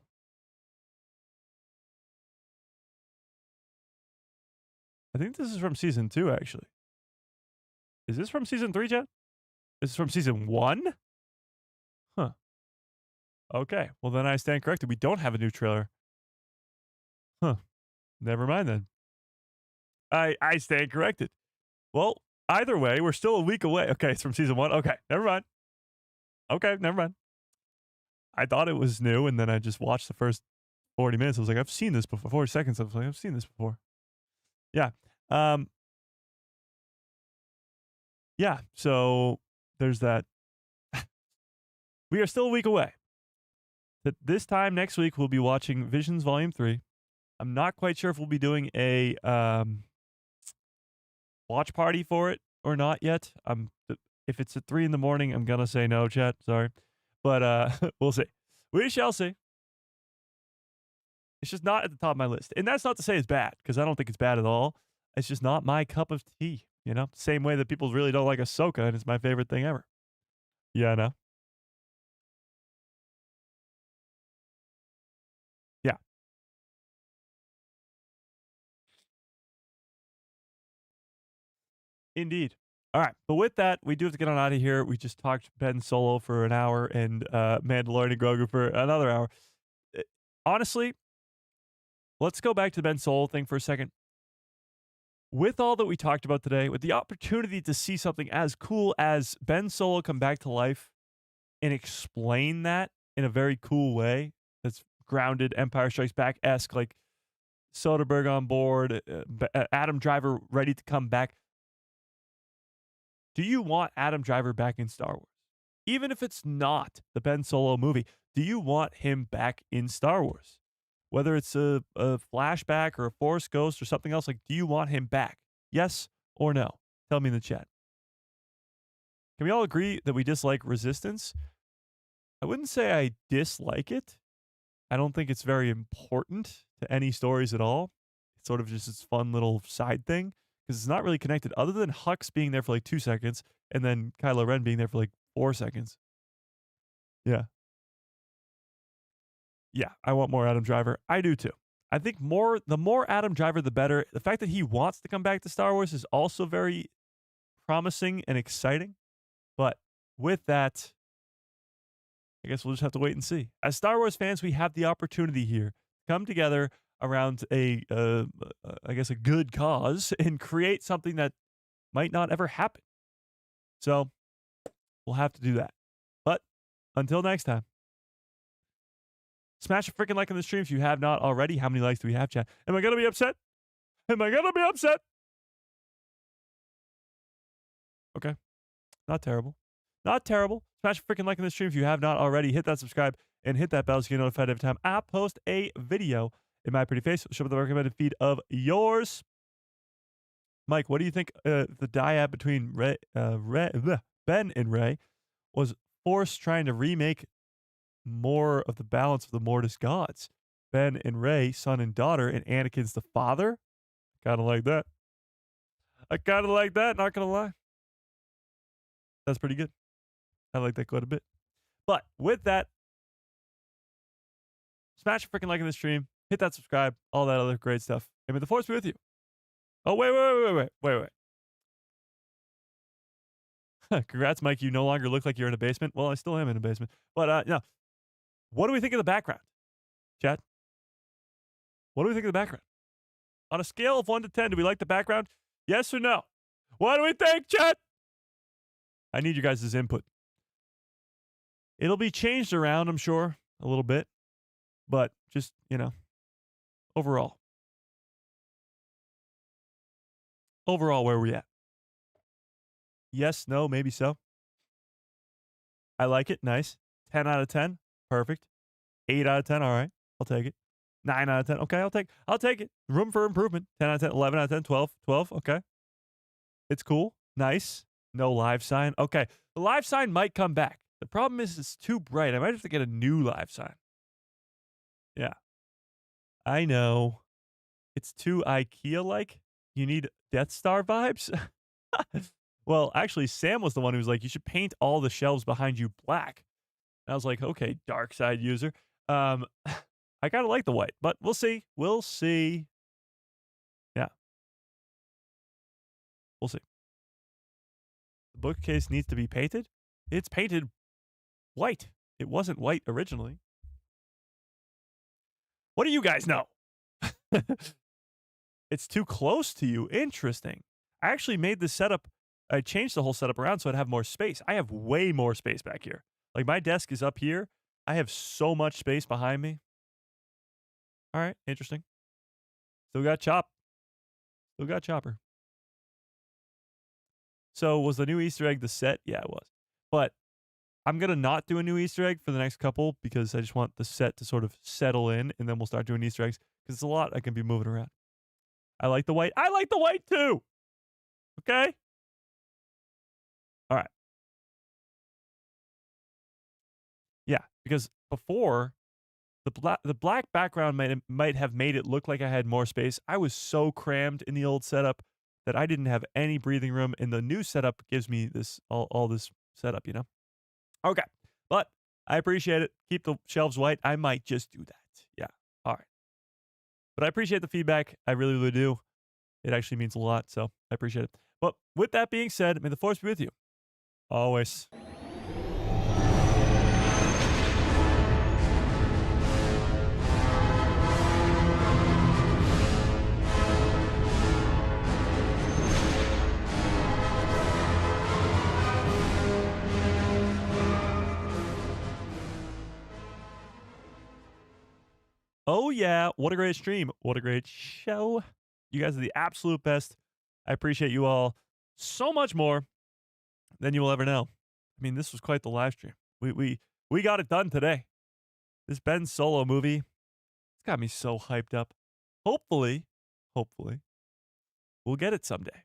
I think this is from season 2, actually. Is this from season 3, Chad? This is from season 1? Huh. Okay. Well, then I stand corrected. We don't have a new trailer. Huh. Never mind then. I stand corrected. Well, either way, we're still a week away. Okay, it's from season 1. Okay, never mind. Okay, never mind. I thought it was new, and then I just watched the first 40 minutes. I was like, I've seen this before. 40 seconds. I was like, I've seen this before. Yeah. Um, yeah. So there's that. We are still a week away. But this time next week, we'll be watching Visions Volume 3. I'm not quite sure if we'll be doing a watch party for it or not yet. If it's at 3 in the morning, I'm going to say no, chat. Sorry. But we'll see. We shall see. It's just not at the top of my list. And that's not to say it's bad, because I don't think it's bad at all. It's just not my cup of tea, you know? Same way that people really don't like Ahsoka, and it's my favorite thing ever. Yeah, I know. Yeah. Indeed. All right. But with that, we do have to get on out of here. We just talked Ben Solo for an hour and Mandalorian and Grogu for another hour. Honestly, let's go back to the Ben Solo thing for a second. With all that we talked about today, with the opportunity to see something as cool as Ben Solo come back to life and explain that in a very cool way that's grounded Empire Strikes Back-esque, like Soderbergh on board, Adam Driver ready to come back. Do you want Adam Driver back in Star Wars? Even if it's not the Ben Solo movie, do you want him back in Star Wars? Whether it's a flashback or a Force Ghost or something else, like, do you want him back? Yes or no? Tell me in the chat. Can we all agree that we dislike Resistance? I wouldn't say I dislike it. I don't think it's very important to any stories at all. It's sort of just its fun little side thing, because it's not really connected other than Hux being there for like 2 seconds and then Kylo Ren being there for like 4 seconds. Yeah. Yeah, I want more Adam Driver. I do too. I think the more Adam Driver, the better. The fact that he wants to come back to Star Wars is also very promising and exciting. But with that, I guess we'll just have to wait and see. As Star Wars fans, we have the opportunity here to come together around I guess, a good cause and create something that might not ever happen. So we'll have to do that. But until next time, smash a freaking like on the stream if you have not already. How many likes do we have, chat? Am I going to be upset? Am I going to be upset? Okay. Not terrible. Not terrible. Smash a freaking like on the stream if you have not already. Hit that subscribe and hit that bell so you get notified every time I post a video in my pretty face. Show up the recommended feed of yours. Mike, what do you think the dyad between Ben and Rey was Force trying to remake more of the balance of the Mortis gods? Ben and Rey, son and daughter, and Anakin's the father? Kind of like that. I kind of like that, not going to lie. That's pretty good. I like that quite a bit. But with that, smash a freaking like in the stream, hit that subscribe, all that other great stuff. And may the Force be with you. Oh, wait. Congrats, Mike. You no longer look like you're in a basement. Well, I still am in a basement. But, no. What do we think of the background, Chad? What do we think of the background? On a scale of 1 to 10, do we like the background? Yes or no? What do we think, Chad? I need you guys' input. It'll be changed around, I'm sure, a little bit. But just, overall. Overall, where are we at? Yes, no, maybe so. I like it. Nice. 10 out of 10. Perfect. 8 out of 10. All right. I'll take it. 9 out of 10. Okay, I'll take it. Room for improvement. 10 out of 10. 11 out of 10. 12. 12. Okay. It's cool. Nice. No live sign. Okay. The live sign might come back. The problem is it's too bright. I might have to get a new live sign. Yeah. I know. It's too IKEA-like. You need Death Star vibes. Well, actually, Sam was the one who was like, you should paint all the shelves behind you black. And I was like, okay, dark side user. I kind of like the white, but we'll see. We'll see. Yeah. We'll see. The bookcase needs to be painted. It's painted white. It wasn't white originally. What do you guys know? It's too close to you. Interesting. I actually made this setup. I changed the whole setup around so I'd have more space. I have way more space back here. Like my desk is up here. I have so much space behind me. All right. Interesting. Still got Chop. Still got Chopper. So was the new Easter egg the set? Yeah, it was. But I'm going to not do a new Easter egg for the next couple because I just want the set to sort of settle in, and then we'll start doing Easter eggs because it's a lot I can be moving around. I like the white. I like the white too. Okay? All right. Yeah, because before the black background might have made it look like I had more space. I was so crammed in the old setup that I didn't have any breathing room, and the new setup gives me this all this setup, you know? Okay. But I appreciate it. Keep the shelves white. I might just do that. Yeah. All right. But I appreciate the feedback. I really, really do. It actually means a lot, so I appreciate it. But with that being said, may the force be with you. Always. Oh, yeah. What a great stream. What a great show. You guys are the absolute best. I appreciate you all so much more than you will ever know. I mean, this was quite the live stream. We got it done today. This Ben Solo movie, it's got me so hyped up. Hopefully, we'll get it someday.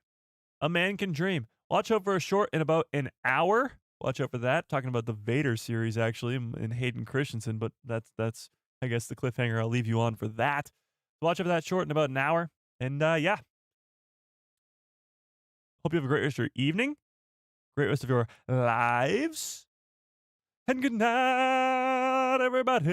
A Man Can Dream. Watch out for a short in about an hour. Watch out for that. Talking about the Vader series, actually, and Hayden Christensen, but that's I guess the cliffhanger I'll leave you on for that. Watch out for that short in about an hour. And yeah. Hope you have a great rest of your evening. Great rest of your lives. And good night, everybody.